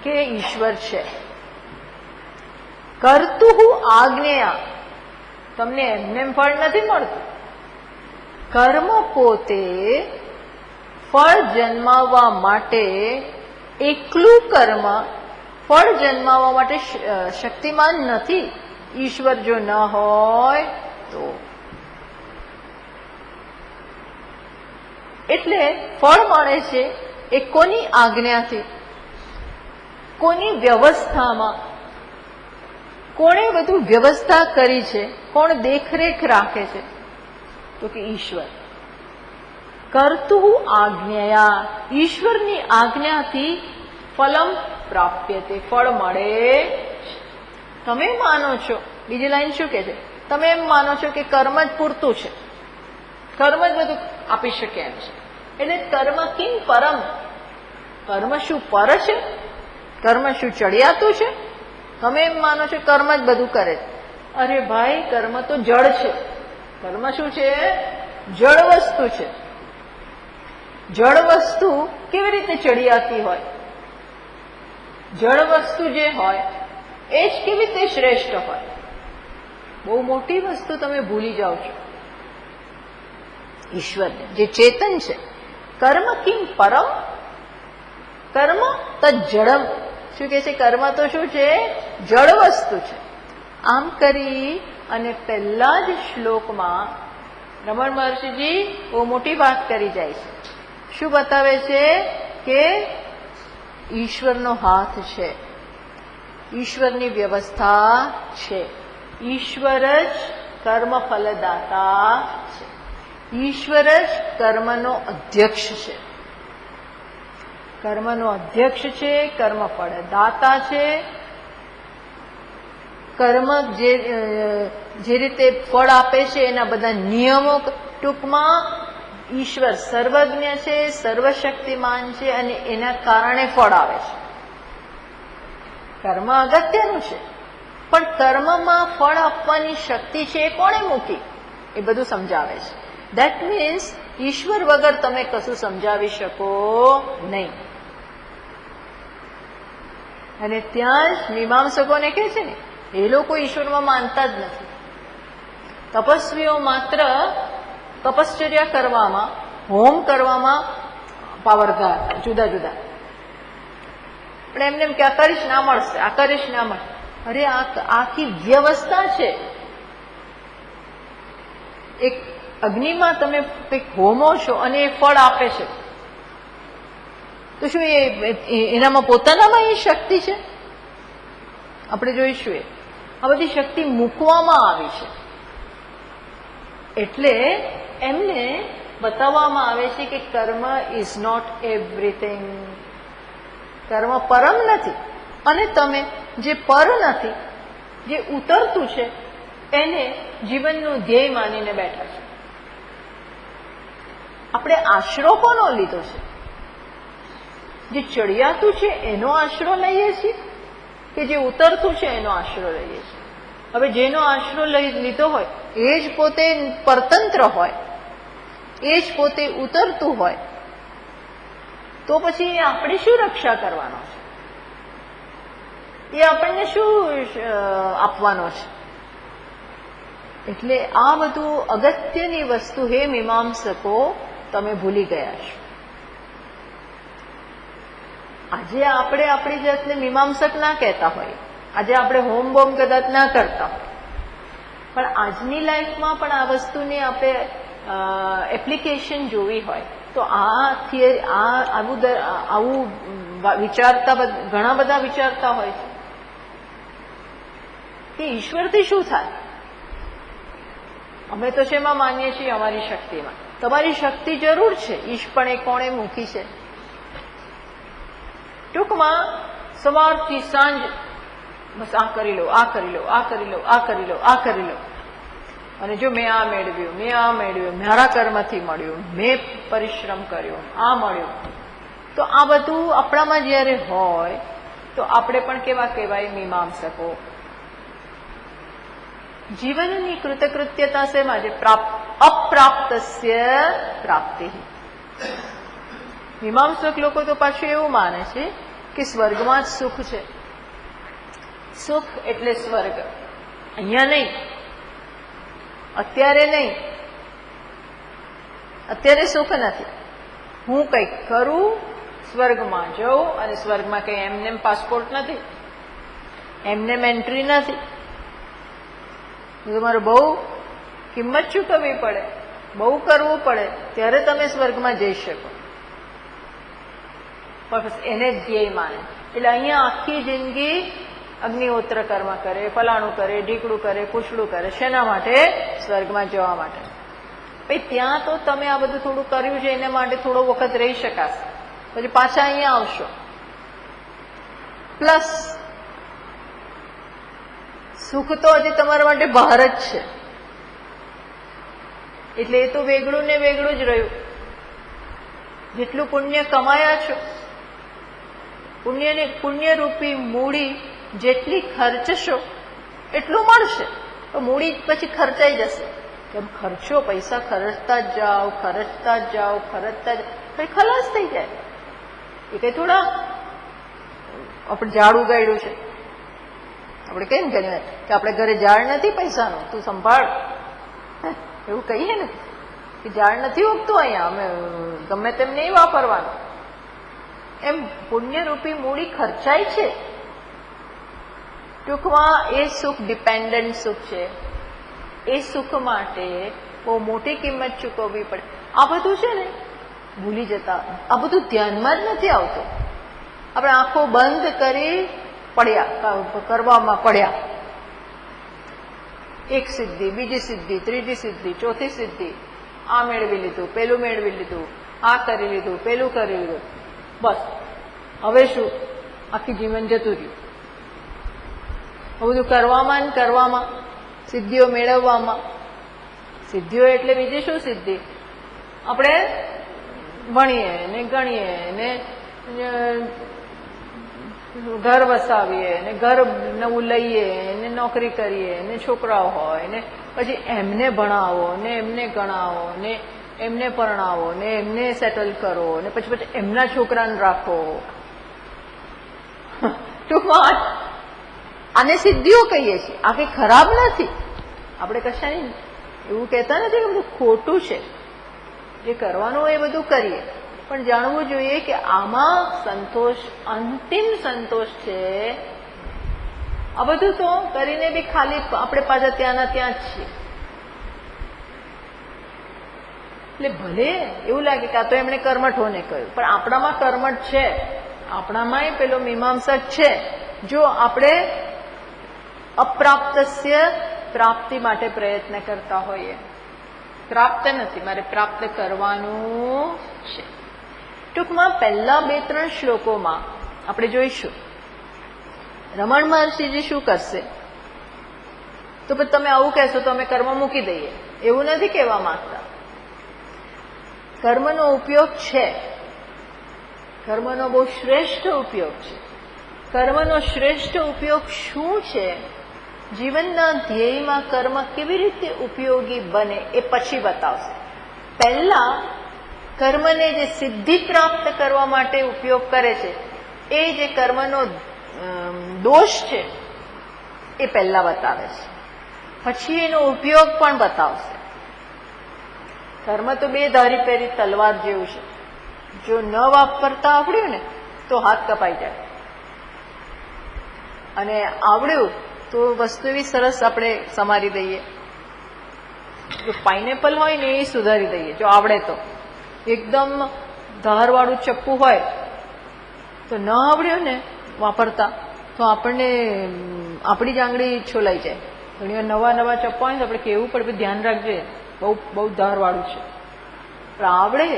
કે ઈશ્વર છે. કર્તુહુ આજ્ઞા. તમને એમને ફળ નથી મળતું. કર્મ પોતે ફળ જન્માવવા માટે, એકલું કર્મ ફળ જન્માવવા માટે શક્તિમાન નથી. ઈશ્વર જો ન હોય તો. એટલે ફળ મળે છે એ કોની આજ્ઞાથી, કોની વ્યવસ્થામાં, કોણે બધું વ્યવસ્થા કરી છે, કોણ દેખરેખ રાખે છે? તો કે ઈશ્વર. કર્તુહુ આજ્ઞયા. ઈશ્વરની આજ્ઞાથી ફલમ પ્રાપ્યતે. ફળ મળે. તમે માનો છો, બીજી લાઈન શું કે છે? તમે એમ માનો છો કે કર્મ જ પૂરતું છે, કર્મ જ બધું આપી શકે એમ છે. એટલે કર્મ કિમ પરમ. કર્મ શું પર છે? કર્મ શું ચડિયાતું છે? તમે એમ માનો છો કર્મ જ બધું કરે. અરે ભાઈ, કર્મ તો જળ છે. કર્મ શું છે? જળ વસ્તુ છે. જળ વસ્તુ કેવી રીતે ચડિયાતી હોય? જળ વસ્તુ જે હોય એ જ કેવી રીતે શ્રેષ્ઠ હોય? બહુ મોટી વસ્તુ તમે ભૂલી જાઓ છો, ઈશ્વરને, જે ચેતન છે. કર્મ કિમ પરમ. કર્મ તજ્જડમ. શું કે છે? કર્મ તો શું છે? જળ વસ્તુ છે. આમ કરી અને પહેલા જ શ્લોકમાં રમણ મહર્ષિજી બહુ મોટી વાત કરી જાય છે. શું બતાવે છે? કે ઈશ્વરનો હાથ છે, ઈશ્વરની વ્યવસ્થા છે, ઈશ્વર જ કર્મ ફલદાતા છે, ઈશ્વર જ કર્મનો અધ્યક્ષ છે. કર્મનો અધ્યક્ષ છે, કર્મ ફળદાતા છે. કર્મ જે રીતે ફળ આપે છે એના બધા નિયમો, ટૂંકમાં ઈશ્વર સર્વજ્ઞ છે, સર્વશક્તિમાન છે અને એના કારણે ફળ આવે છે. કર્મ અગત્યનું છે, પણ કર્મમાં ફળ આપવાની શક્તિ છે એ કોણે મૂકી? એ બધું સમજાવે છે. દેટ મીન્સ ઈશ્વર વગર તમે કશું સમજાવી શકો નહીં. અને ત્યાં જ મીમાંસકોને કહે છે ને, એ લોકો ઈશ્વરમાં માનતા જ નથી. તપસ્વીઓ માત્ર તપશ્ચર્યા કરવામાં, હોમ કરવામાં પાવરદાર, જુદા જુદા. પણ એમને એમ કે આ કરીશ ના મળશે, આ કરીશ ના મળશે. અરે આ આખી વ્યવસ્થા છે. એક અગ્નિમાં તમે કંઈક હોમો છો અને એ ફળ આપે છે, તો શું એનામાં પોતાનામાં એ શક્તિ છે? આપણે જોઈશું એ આ બધી શક્તિ મૂકવામાં આવી છે. એટલે એમને બતાવવામાં આવે છે કે કર્મ ઇઝ નોટ એવરીથિંગ. કર્મ પરમ નથી. અને તમે જે પર નથી, જે ઉતરતું છે, એને જીવનનું ધ્યેય માનીને બેઠા છે. આપણે આશરો કોનો લીધો છે? જે ચડિયાતું છે એનો આશરો લઈએ છીએ કે જે ઉતરતું છે એનો આશરો લઈએ છીએ? હવે જેનો આશરો લીધો હોય એ જ પોતે પરતંત્ર હોય, એ જ પોતે ઉતરતું હોય, તો પછી આપણે શું રક્ષા કરવાનો છે? એ આપણને શું આપવાનો છે? એટલે આ બધું અગત્યની વસ્તુ હે મીમાંસકો તમે ભૂલી ગયા છો. આજે આપણે આપણી જાતને મીમાંસક ના કહેતા હોય, આજે આપણે હોમ બોમ કદાચ ના કરતા હોય, પણ આજની લાઈફમાં પણ આ વસ્તુની આપણે એપ્લિકેશન જોવી હોય તો આ થિયરી આવું વિચારતા ઘણા બધા વિચારતા હોય છે કે ઈશ્વરથી શું થાય? અમે તો શેમાં માનીએ છીએ? અમારી શક્તિમાં. તમારી શક્તિ જરૂર છે, ઈશ પણ એ કોણે મૂકી છે? ટૂંકમાં સવારથી સાંજ બસ આ કરી લો, આ કરી લો, આ કરી લો, આ કરી લો, આ કરી લો, અને જો મેં આ મેળવ્યું, મેં આ મેળવ્યું, મારા કર્મથી મળ્યું, મેં પરિશ્રમ કર્યો, આ મળ્યું. તો આ બધું આપણામાં જ્યારે હોય તો આપણે પણ કેવા કહેવાય? મીમાંસકો. જીવનની કૃતકૃત્યતા શેમાં છે? અપ્રાપ્તસ્ય પ્રાપ્તિ. મીમાંસક લોકો તો પાછું એવું માને છે કે સ્વર્ગમાં જ સુખ છે. સુખ એટલે સ્વર્ગ. અહીંયા નહીં, અત્યારે નહીં. અત્યારે સુખ નથી. હું કંઈક કરું, સ્વર્ગમાં જઉં, અને સ્વર્ગમાં કંઈ એમને પાસપોર્ટ નથી, એમને એન્ટ્રી નથી. તમારે બહુ કિંમત ચૂકવવી પડે, બહુ કરવું પડે, ત્યારે તમે સ્વર્ગમાં જઈ શકો. બસ એને જ ધ્યેય માને. એટલે અહીંયા આખી જિંદગી અગ્નિહોત્ર કર્મ કરે, ફલાણું કરે, ઢીકડું કરે, પૂછડું કરે. શેના માટે? સ્વર્ગમાં જવા માટે. ભાઈ ત્યાં તો તમે આ બધું થોડું કર્યું છે એના માટે થોડો વખત રહી શકાશે, પછી પાછા અહીંયા આવશો. પ્લસ સુખ તો હજી તમારા માટે બહાર જ છે, એટલે એ તો વેગળું ને વેગળું જ રહ્યું. જેટલું પુણ્ય કમાયા છો, પુણ્યરૂપી મૂડી જેટલી ખર્ચશો એટલું મળશે. તો મૂડી પછી ખર્ચાઈ જશે. કેમ ખર્ચો? પૈસા ખર્ચતા જ જાઓ, ખર્ચતા જ જાઓ, ખર્ચતા જ કઈ ખલાસ થઈ જાય. એ કઈ થોડા આપણે ઝાડ ઉગાડ્યું છે. આપણે કહીએ ને ઘણી વાર કે આપણે ઘરે ઝાડ નથી પૈસાનું, તું સંભાળ, એવું કહીએ ને કે ઝાડ નથી ઉગતું અહીંયા, અમે ગમે તેમ નહીં વાપરવાનું. એમ પુણ્યરૂપી મૂડી ખર્ચાય છે. ટૂંકમાં એ સુખ ડિપેન્ડન્ટ સુખ છે. એ સુખ માટે બહુ મોટી કિંમત ચૂકવવી પડે. આ બધું છે ને ભૂલી જતા, આ બધું ધ્યાનમાં જ નથી આવતું. આપણે આંખો બંધ કરી કરવામાં પડ્યા. એક સિદ્ધિ, બીજી સિદ્ધિ, ત્રીજી સિદ્ધિ, ચોથી સિદ્ધિ, આ મેળવી લીધું, પેલું મેળવી લીધું, આ કરી લીધું, પેલું કરી લીધું. બસ હવે શું? આખી જીવન જતું રહ્યું. બધું કરવામાં ને કરવામાં, સિદ્ધિઓ મેળવવામાં. સિદ્ધિઓ એટલે બીજી શું સિદ્ધિ? આપણે ભણીએ ને ગણીએ ને ઘર વસાવીએ ને ઘર નવું લઈએ ને નોકરી કરીએ ને છોકરાઓ હોય ને પછી એમને ભણાવો ને એમને ગણાવો ને એમને પરણાવો ને એમને સેટલ કરો ને પછી એમના છોકરાને રાખો. ટૂંકમાં આને સિદ્ધિઓ કહીએ છીએ. આ કંઈ ખરાબ નથી. આપણે કશાની એવું કહેતા નથી કે બધું ખોટું છે. જે કરવાનું હોય એ બધું કરીએ, પણ જાણવું જોઈએ કે આમાં સંતોષ, અંતિમ સંતોષ છે. આ બધું તો કરીને બી ખાલી આપણે પાછા ત્યાંના ત્યાં જ છીએ. એટલે ભલે એવું લાગે કે આ તો એમણે કર્મઠોને કહ્યું, પણ આપણામાં કર્મઠ છે, આપણામાંય પેલો મીમાંસક છે. જો આપણે અપ્રાપ્તસ્ય પ્રાપ્તિ માટે પ્રયત્ન કરતા હોઈએ. પ્રાપ્ત નથી, મારે પ્રાપ્ત કરવાનું છે. ટૂંકમાં પહેલા 2-3 શ્લોકોમાં આપણે જોઈશું રમણ મહર્ષિજી શું કરશે. તો પછી તમે આવું કહેશો તો અમે કર્મ મૂકી દઈએ, એવું નથી કહેવા માંગતા. કર્મનો ઉપયોગ છે, કર્મનો બહુ શ્રેષ્ઠ ઉપયોગ છે. કર્મનો શ્રેષ્ઠ ઉપયોગ શું છે, જીવનના ધ્યેયમાં કર્મ કેવી રીતે ઉપયોગી બને એ પછી બતાવશે. પહેલા કર્મને જે સિદ્ધિ પ્રાપ્ત કરવા માટે ઉપયોગ કરે છે, એ જે કર્મનો દોષ છે એ પહેલા બતાવે છે, પછી એનો ઉપયોગ પણ બતાવશે. કર્મ તો બે ધારી પહેરી તલવાર જેવું છે. જો ન વાપરતા આવડ્યું ને તો હાથ કપાઈ જાય, અને આવડ્યું તો વસ્તુ એવી સરસ આપણે સમારી દઈએ. જો પાઇનેપલ હોય ને એ સુધારી દઈએ, જો આવડે તો. એકદમ ધારવાળું ચપ્પુ હોય તો ન આવડ્યું ને વાપરતા તો આપણને આપણી જ આંગળી છોલાઈ જાય. ઘણી વાર નવા નવા ચપ્પા હોય તો આપણે કહેવું પડે, ધ્યાન રાખજે, બહુ બહુ ધારવાળું છે. પણ આવડે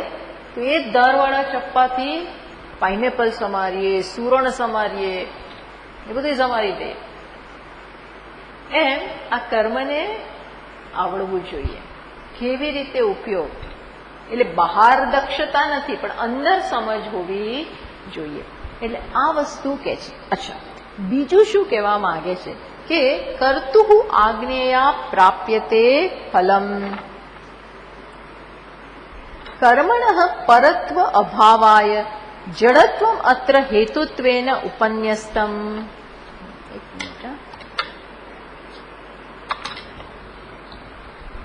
તો એ જ ધારવાળા ચપ્પાથી પાઇનેપલ સમારીએ, સુરણ સમારીએ, એ બધું સમારી દઈએ. એમ આ કર્મને આવડવું જોઈએ, કેવી રીતે ઉપયોગ. એટલે બહાર દક્ષતા નથી, પણ અંદર સમજ હોવી જોઈએ. એટલે આ વસ્તુ કે છે. અચ્છા, બીજું શું કહેવા માંગે છે કે કર્તુઃ આજ્ઞેયા પ્રાપ્યતે ફલમ. કર્મણઃ પરત્વ અભાવાય જડત્વમ અત્ર હેતુત્વેન ઉપન્યસ્તમ.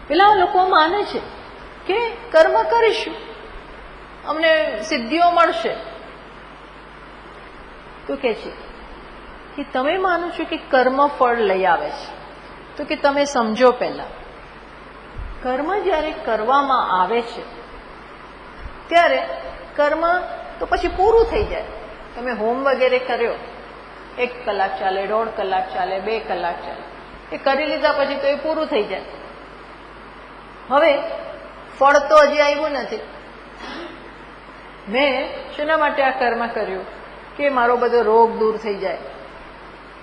પેલા લોકો માને છે કે કર્મ કરીશું અમને સિદ્ધિઓ મળશે. તો કે છે કે તમે માનો છો કે કર્મ ફળ લઈ આવે છે, તો કે તમે સમજો પહેલા, કર્મ જ્યારે કરવામાં આવે છે ત્યારે કર્મ તો પછી પૂરું થઈ જાય. તમે હોમ વગેરે કર્યો, 1 કલાક ચાલે, 1.5 કલાક ચાલે, 2 કલાક ચાલે, એ કરી લીધા પછી તો એ પૂરું થઈ જાય. હવે ફળ તો હજી આવ્યું નથી. મેં શેના માટે આ કર્મ કર્યું? કે મારો બધો રોગ દૂર થઈ જાય,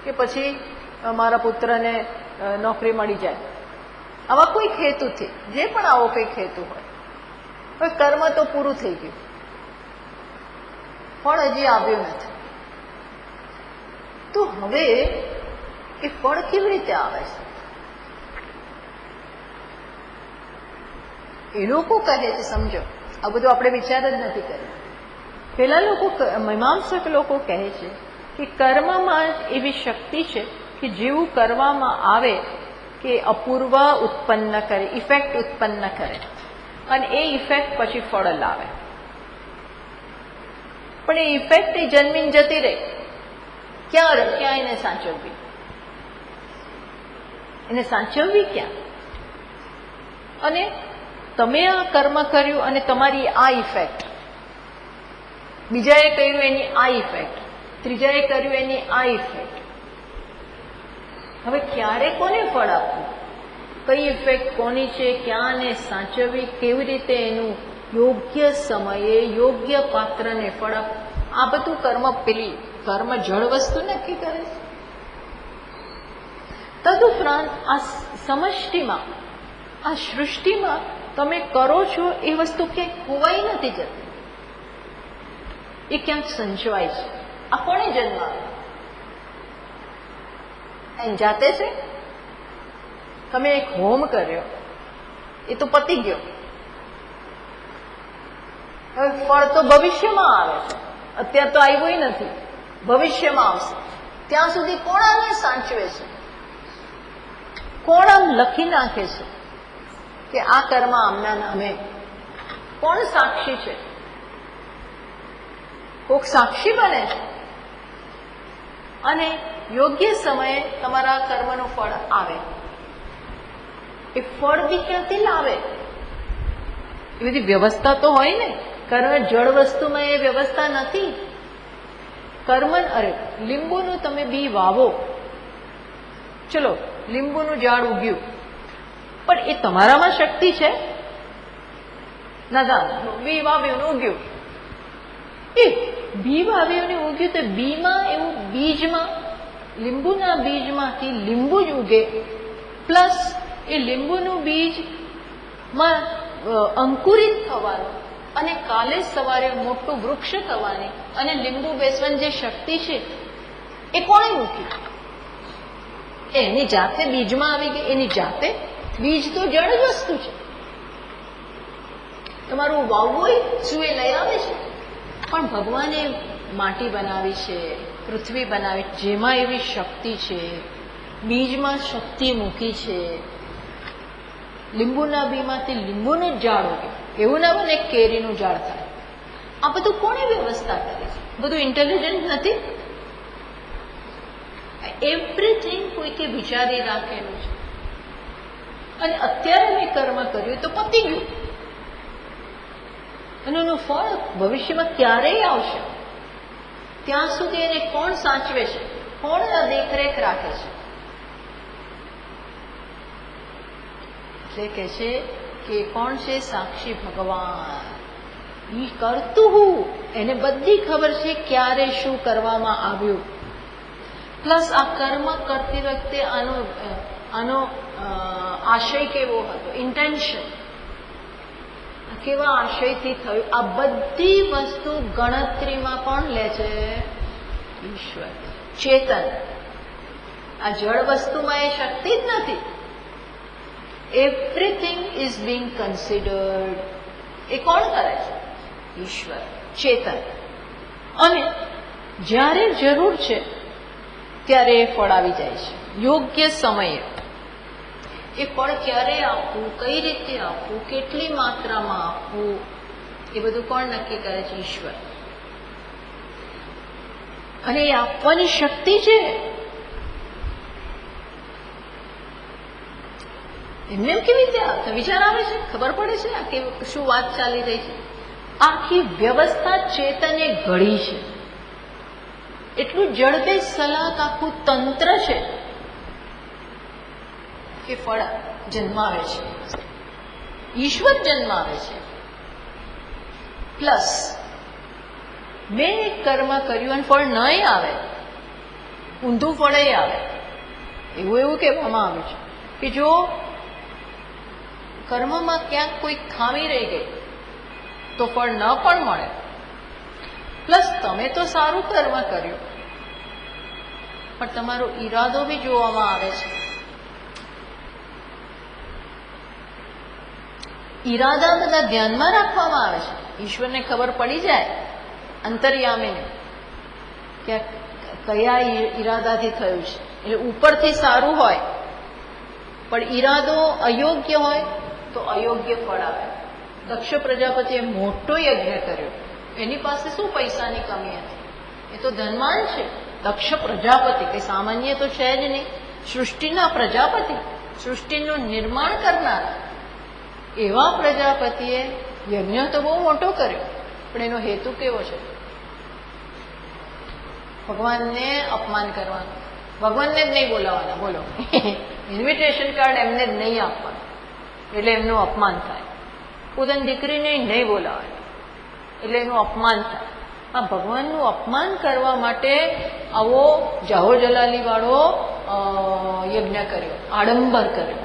કે પછી મારા પુત્રને નોકરી મળી જાય. આવા કોઈક હેતુથી, જે પણ આવો કંઈક હેતુ હોય. હવે કર્મ તો પૂરું થઈ ગયું, ફળ હજી આવ્યું નથી. તો હવે એ ફળ કેવી રીતે આવે છે? એ લોકો કહે છે, સમજો, આ બધું આપણે વિચાર જ નથી કર્યો. પેલા લોકો, મીમાંસક લોકો કહે છે કે કર્મમાં એવી શક્તિ છે કે જેવું કરવામાં આવે કે અપૂર્વ ઉત્પન્ન કરે, ઇફેક્ટ ઉત્પન્ન કરે, અને એ ઇફેક્ટ પછી ફળ લાવે. પણ એ ઇફેક્ટ એ જન્મીને જતી રહે. ક્યાં એને સાચવવી? એને સાચવવી ક્યાં? અને તમે આ કર્મ કર્યું અને તમારી આ ઇફેક્ટ, બીજાએ કર્યું એની આ ઇફેક્ટ, ત્રીજાએ કર્યું એની આ ઇફેક્ટ. હવે ક્યારે કોને ફળ આપવું? કઈ ઇફેક્ટ કોની છે, ક્યાં ને સાચવવી, કેવી રીતે એનું યોગ્ય સમયે યોગ્ય પાત્રને ફળ આપવું, આ બધું કર્મ જળ વસ્તુ નક્કી કરે છે. તદુપરાંત આ સમષ્ટિમાં, આ સૃષ્ટિમાં તમે કરો છો એ વસ્તુ ક્યાંક ખોવાઈ નથી જતી, એ ક્યાંક સંચવાય છે. આ કોને જન્મ આપે? એમ જાતે છે. તમે એક હોમ કર્યો, એ તો પતી ગયો. હવે ફળ તો ભવિષ્યમાં આવે છે, અત્યારે તો આવ્યું નથી, ભવિષ્યમાં આવશે. ત્યાં સુધી કોણ આને સાચવે છે? કોણ આમ લખી નાખે છે કે આ કર્મ આમના નામે? કોણ સાક્ષી છે? કોક સાક્ષી બને છે, અને યોગ્ય સમયે તમારા કર્મનું ફળ આવે. એ ફળ બી ક્યાંથી લાવે? એ બધી વ્યવસ્થા તો હોય ને. કર્મ જળ વસ્તુમાં એ વ્યવસ્થા નથી. લીંબુનું તમે બી વાવો, ચલો લીંબુનું ઝાડ ઉગ્યું, પણ એ તમારામાં શક્તિ છે? ના, બી વાવ્યું ને ઉગ્યું. એ બી વાવ્યું ને ઉગ્યું તો બીમાં એવું, બીજમાં, લીંબુના બીજમાંથી લીંબુ જ ઉગે, પ્લસ એ લીંબુનું બીજમાં અંકુરિત થવાનું, અને કાલે સવારે મોટું વૃક્ષ થવાની અને લીંબુ બેસવાની જે શક્તિ છે એ કોણે મૂકી? એની જાતે બીજમાં આવી ગઈ. એની જાતે બીજ તો જળ જ વસ્તુ છે. તમારું વાવવું શું એ લઈ આવે છે, પણ ભગવાને માટી બનાવી છે, પૃથ્વી બનાવી, જેમાં એવી શક્તિ છે, બીજમાં શક્તિ મૂકી છે. લીંબુના બીમાંથી લીંબુનું જ ઝાડ ઉગે, એવું ના બને કેરીનું ઝાડ થાય. આ બધું કોણે વ્યવસ્થા કરી છે? બધું ઇન્ટેલિજન્ટ નથી? એવરીથિંગ કોઈકે વિચારી રાખેલું છે. અને અત્યારે મેં કર્મ કર્યું તો પતી ગયું, અને એનું ફળ ભવિષ્યમાં ક્યારેય આવશે. ત્યાં સુધી એને કોણ સાચવે છે? કોણ દેખરેખ રાખે છે? એટલે કે છે કે કોણ છે? સાક્ષી ભગવાન. ઈ કરતું હું, એને બધી ખબર છે ક્યારે શું કરવામાં આવ્યું. પ્લસ આ કર્મ કરતી વખતે આનો આશય કેવો હતો, ઇન્ટેન્શન કેવા આશયથી થયું, આ બધી વસ્તુ ગણતરીમાં પણ લે છે ઈશ્વર, ચેતન. આ જળ વસ્તુમાં એ શક્તિ જ નથી. Everything is being considered. એ કોણ કરે છે? ઈશ્વર, ચેતન. અને જ્યારે જરૂર છે ત્યારે એ ફળ આવી જાય છે યોગ્ય સમયે. એ ફળ ક્યારે આપવું, કઈ રીતે આપવું, કેટલી માત્રામાં આપવું, એ બધું કોણ નક્કી કરે છે? ઈશ્વર. અને એ આપવાની શક્તિ છે. એમને કેવી રીતે વિચાર આવે છે? ખબર પડે છે આ કે શું વાત ચાલી રહી છે? આખી વ્યવસ્થા ચેતને ઘડી છે. એટલું જડબે સલાક આખું તંત્ર છે કે ફળ જન્માવે છે, ઈશ્વર જન્માવે છે. પ્લસ મેં કર્મ કર્યું અને ફળ નહીં આવે, ઊંધું ફળ આવે, એવું કહેવામાં આવ્યું છે કે જો કર્મમાં ક્યાંક કોઈ ખામી રહી ગઈ તો ફળ ન પણ મળે. પ્લસ તમે તો સારું કર્મ કર્યું, પણ તમારો ઈરાદો બી જોવામાં આવે છે. ઈરાદા બધા ધ્યાનમાં રાખવામાં આવે છે. ઈશ્વરને ખબર પડી જાય, અંતર્યામીને, કે કયા ઈરાદાથી થયું છે. એટલે ઉપરથી સારું હોય પણ ઈરાદો અયોગ્ય હોય તો અયોગ્ય ફળ આવે. દક્ષ પ્રજાપતિએ મોટો યજ્ઞ કર્યો, એની પાસે શું પૈસાની કમી હતી? એ તો ધનવાન છે. દક્ષ પ્રજાપતિ કઈ સામાન્ય તો છે જ નહીં. સૃષ્ટિના પ્રજાપતિ, સૃષ્ટિનું નિર્માણ કરનાર એવા પ્રજાપતિએ યજ્ઞ તો બહુ મોટો કર્યો, પણ એનો હેતુ કેવો છે? ભગવાનને અપમાન કરવાનું. ભગવાનને જ નહીં બોલાવવાના, બોલો. ઇન્વિટેશન કાર્ડ એમને જ નહીં આપવાનું, એટલે એમનું અપમાન થાય. પોતાની દીકરીને નહીં બોલાવવાની, એટલે એનું અપમાન થાય. આ ભગવાનનું અપમાન કરવા માટે આવો જાહો જલાલી વાળો યજ્ઞ કર્યો, આડંબર કર્યો,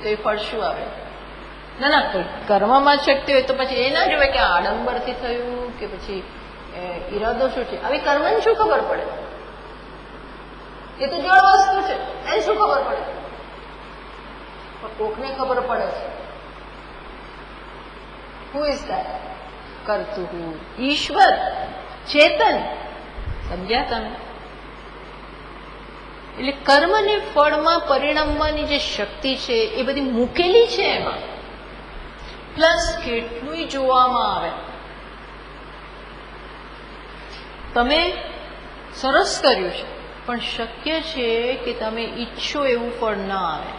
તો એ ફળ શું આવે? ના, કર્મમાં શક્તિ હોય તો પછી એ ના જોવે કે આડંબરથી થયું કે પછી ઈરાદો શું છે. આવી કર્મને શું ખબર પડે? એ તો જળ વસ્તુ છે, એને શું ખબર પડે? પણ કોકને ખબર પડે છે. Who is that? કરતું હું, ઈશ્વર, ચેતન. સમજ્યા તમે? એટલે કર્મને ફળમાં પરિણમવાની જે શક્તિ છે એ બધી મૂકેલી છે એમાં. પ્લસ કેટલું જોવામાં આવે. તમે સરસ કર્યું છે, પણ શક્ય છે કે તમે ઈચ્છો એવું ફળ ન આવે.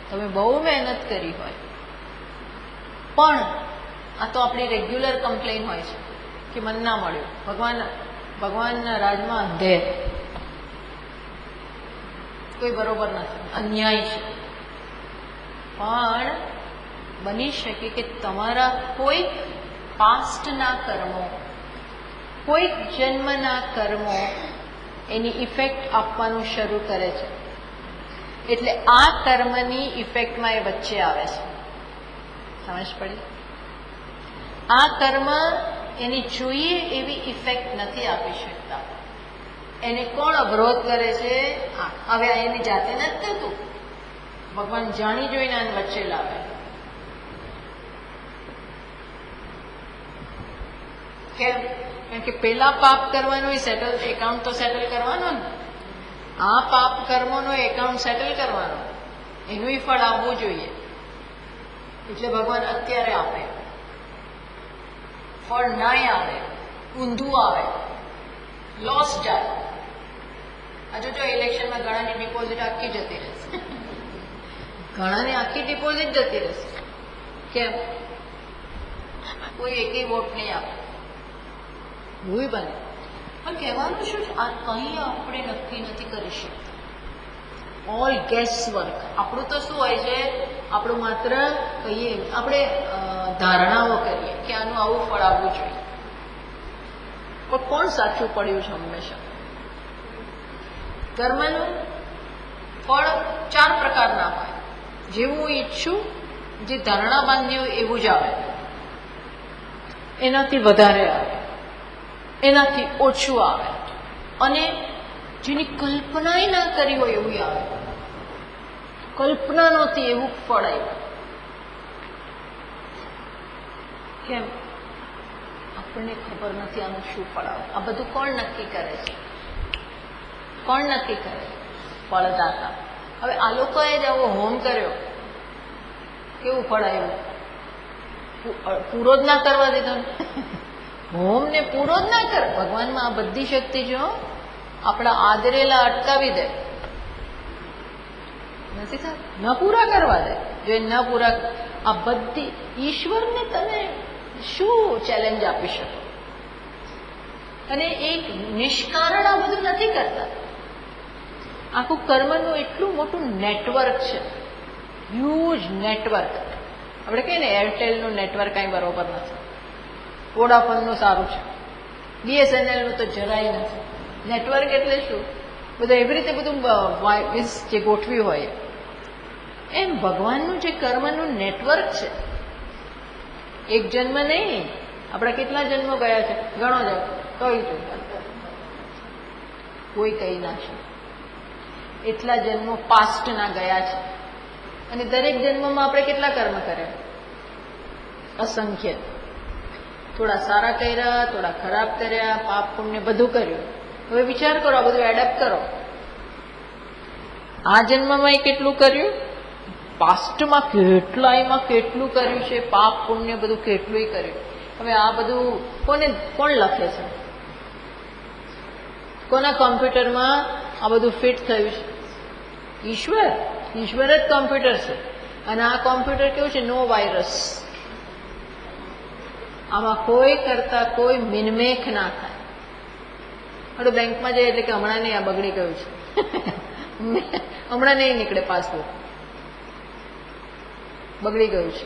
તમે બહુ મહેનત કરી હોય, પણ આ તો આપણી રેગ્યુલર કમ્પ્લેન હોય છે કે મન ના મળ્યું. ભગવાનના રાજમાં અંધેર, કોઈ બરોબર નથી, અન્યાય છે. પણ બની શકે કે તમારા કોઈક પાસ્ટના કર્મો, કોઈક જન્મના કર્મો એની ઇફેક્ટ આપવાનું શરૂ કરે છે. એટલે આ કર્મની ઇફેક્ટમાં એ વચ્ચે આવે છે. સમજ પડી? આ કર્મ એની જોઈએ એવી ઇફેક્ટ નથી આપી શકતા. એને કોણ અવરોધ કરે છે? હવે એની જાતે નથી થતું, ભગવાન જાણી જોઈને આને વચ્ચે લાવે. કેમ? કારણ કે પેલા પાપ કરવાનું સેટલ, એકાઉન્ટ તો સેટલ કરવાનો ને. આ પાપ કર્મોનો એકાઉન્ટ સેટલ કરવાનો, એનું ફળ આવવું જોઈએ. એટલે ભગવાન અત્યારે આપે. ફળ ના આવે, ઊંધું આવે, લોસ જાય. હજુ જો ઇલેક્શનમાં ઘણાની ડિપોઝિટ આખી જતી રહેશે, ઘણાની આખી ડિપોઝિટ જતી રહેશે. કેમ? કોઈ એકેય વોટ નહીં આપે. એવું બને. પણ કહેવાનું શું છે? આ કંઈ આપણે નક્કી નથી કરી શકતા. All gas work. આપણું તો શું હોય છે? આપણું માત્ર કહીએ, આપણે ધારણાઓ કરીએ કે આનું આવું ફળ આવવું જોઈએ. પણ કોણ સાચું પડ્યું છે? હંમેશા કર્મનું ફળ 4 પ્રકારના હોય. જેવું હું ઈચ્છું, જે ધારણા બાંધી હોય એવું જ આવે, એનાથી વધારે આવે, એનાથી ઓછું આવે, અને જેની કલ્પનાય ના કરી હોય એવું આવે. કલ્પના નહોતી એવું ફળ આવ્યું. કેમ? આપણને ખબર નથી આનું શું ફળ આવે. આ બધું કોણ નક્કી કરે છે? કોણ નક્કી કરે? ફળદાતા. હવે આ લોકોએ જ આવો હોમ કર્યો, કેવું ફળ આવ્યું? પૂરો જ ના કરવા દીધો ને. હોમ ને પૂરો જ ના કર. ભગવાનમાં આ બધી શક્તિ જો આપણા આદરેલા અટકાવી દે, નથી થતું, ન પૂરા કરવા દે. જો એ ન પૂરા, આ બધી ઈશ્વરને તમે શું ચેલેન્જ આપી શકો? અને એક નિષ્કારણ આ બધું નથી કરતા. આખું કર્મનું એટલું મોટું નેટવર્ક છે, હ્યુજ નેટવર્ક. આપણે કહીએ ને એરટેલનું નેટવર્ક કાંઈ બરોબર નથી, વોડાફોનનું સારું છે, BSNLનું તો જરાય નથી. નેટવર્ક એટલે શું? બધું એવી રીતે બધું જે ગોઠવ્યું હોય એમ ભગવાનનું જે કર્મનું નેટવર્ક છે. એક જન્મ નહીં, આપણા કેટલા જન્મો ગયા છે? ઘણો જ કહી તું, કોઈ કહી ના છે. એટલા જન્મો પાસ્ટના ગયા છે. અને દરેક જન્મમાં આપણે કેટલા કર્મ કર્યા? અસંખ્ય. થોડા સારા કર્યા, થોડા ખરાબ કર્યા, પાપ પુણ્ય બધું કર્યું. હવે વિચાર કરો, આ બધું એડપ્ટ કરો. આ જન્મમાં કેટલું કર્યું, પાસ્ટમાં કેટલાયમાં કેટલું કર્યું છે, પાપ પુણ્ય બધું કેટલું કર્યું. હવે આ બધું કોણ લખે છે? કોના કોમ્પ્યુટરમાં આ બધું ફિટ થયું છે? ઈશ્વર. ઈશ્વર જ કોમ્પ્યુટર છે. અને આ કોમ્પ્યુટર કેવું છે? નો વાયરસ. આમાં કોઈ કરતા કોઈ મિનમેખ ના થાય. હવે બેંકમાં જઈએ એટલે કે હમણાં નહીં, આ બગડી ગયું છે, હમણાં નહીં નીકળે પાસબુક, બગડી ગયું છે.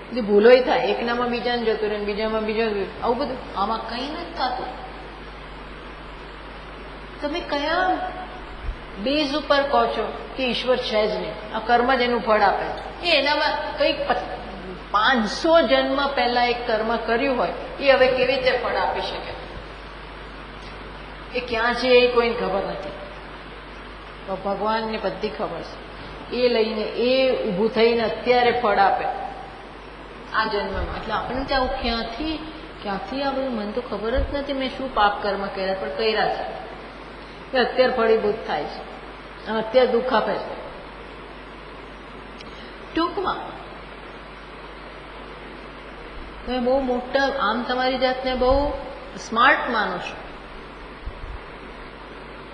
બધી ભૂલોય થાય, એકનામાં બીજાને જતું રહે, બીજામાં બીજા, આવું બધું. આમાં કંઈ નથી થતું. તમે કયા બેઝ ઉપર કહો છો કે ઈશ્વર છે જ નહીં, આ કર્મ જ એનું ફળ આપે છે? એ એનામાં કંઈક 500 જન્મ પહેલા એક કર્મ કર્યું હોય એ હવે કેવી રીતે ફળ આપી શકે? એ ક્યાં છે એ કોઈને ખબર નથી, તો ભગવાનને બધી ખબર છે. એ લઈને એ ઊભું થઈને અત્યારે ફળ આપે આ જન્મમાં. એટલે આપણે ત્યાં ક્યાંથી આ બધું મને તો ખબર જ નથી મેં શું પાપ કર્મ કર્યા, પણ કર્યા છે એ અત્યારે ફળીભૂત થાય છે અને અત્યારે દુઃખ આપે છે. ટૂંકમાં તમે બહુ મોટા, આમ તમારી જાતને બહુ સ્માર્ટ માનો છો,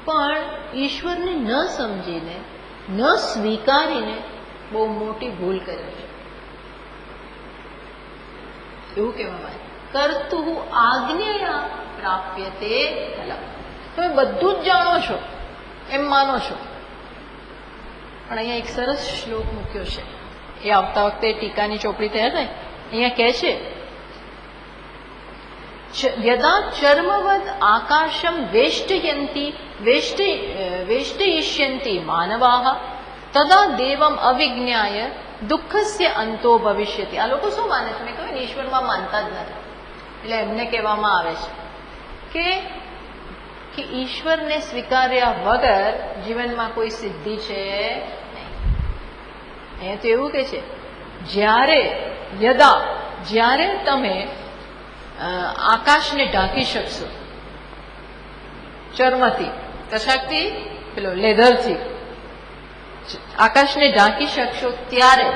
પણ ઈશ્વરને ન સમજીને, ન સ્વીકારીને બહુ મોટી ભૂલ કરે છે. એવું કહેવામાં કરતું આજ્ઞયા પ્રાપ્યતે ફલમ. તમે બધું જ જાણો છો એમ માનો છો, પણ અહીંયા એક સરસ શ્લોક મૂક્યો છે. એ આવતા વખતે ટીકાની ચોપડી થયા થાય. અહીંયા કહે છે, યદા ચર્મવદ આકાશમ વેષ્ટયંતી વેષ્ટયિષ્યંતી માનવાહ તદા દેવમ અવિજ્ઞાય દુઃખસ્ય અંતો ભવિષ્યતિ. આ લોકો શું માને છે? મેં કહ્યું ઈશ્વરમાં માનતા જ નથી. એટલે એમને કહેવામાં આવે છે કે ઈશ્વરને સ્વીકાર્યા વગર જીવનમાં કોઈ સિદ્ધિ છે નહીં. એ તો એવું કે છે જ્યારે તમે આકાશને ઢાંકી શકશો ચર્મથી, કશાકથી, પેલો લેધરથી આકાશને ઢાંકી શકશો ત્યારે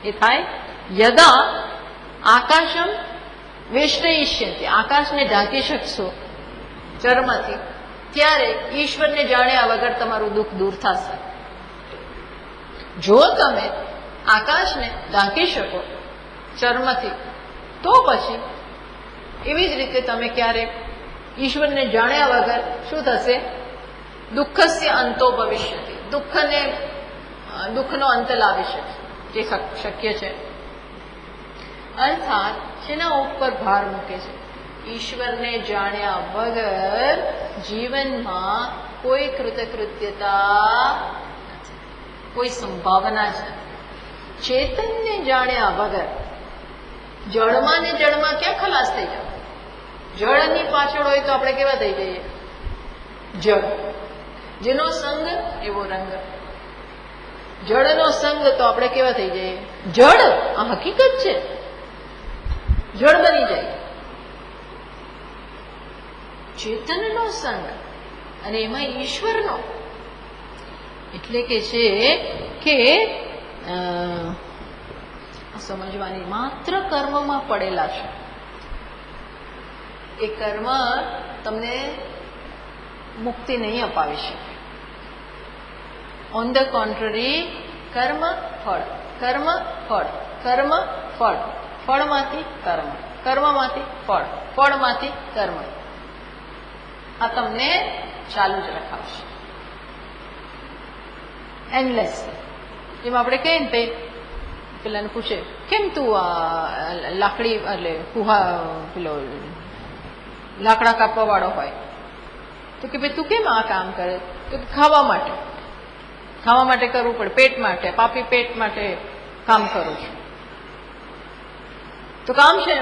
એ થાય. યદા આકાશમ વેષ્ટયિષ્યંતિ, આકાશને ઢાંકી શકશો ચર્મથી, ત્યારે ઈશ્વરને જાણ્યા વગર તમારું દુઃખ દૂર થશે. જો તમે આકાશને ઢાંકી શકો ચર્મથી, તો પછી એવી જ રીતે તમે ક્યારેક ઈશ્વરને જાણ્યા વગર શું થશે? દુઃખસ્ય અંતો ભવિષ્યતિ, દુઃખનો અંત લાવી શકશે, જે શક્ય છે. અર્થાત જેના ઉપર ભાર મૂકે છે, ઈશ્વરને જાણ્યા વગર જીવનમાં કોઈ કૃતકૃત્યતા નથી, કોઈ સંભાવના જ નથી. ચેતનને જાણ્યા વગર જળમાં ને જળમાં ક્યાં ખલાસ થઈ જાવ? જળની પાછળ હોય તો આપણે કેવા થઈ જઈએ? જળ. જેનો સંગ એવો રંગ. જળનો સંગ તો આપણે કેવા થઈ જઈએ? જળ. આ હકીકત છે, જળ બની જાય. ચેતનનો સંગ અને એમાં ઈશ્વરનો, એટલે કે છે કે સમજવાની માત્ર કર્મમાં પડેલા છે. એ કર્મ તમને મુક્તિ નહીં અપાવી શકે. ઓન ધ કોન્ટ્રરી, કર્મ ફળ, કર્મ ફળ, કર્મ ફળ, ફળમાંથી કર્મ, કર્મમાંથી ફળ, ફળમાંથી કર્મ, આ તમને ચાલુ જ રખાવશે એન્ડલેસ. જેમ આપણે કહીએ ને, પેલાને પૂછે કેમ તું લાકડી એટલે પેલો લાકડા કાપવા વાળો હોય તો કે ભાઈ તું કેમ આ કામ કરે? તો ખાવા માટે, ખાવા માટે કરવું પડે, પેટ માટે, પાપી પેટ માટે કામ કરું છું. તો કામ છે,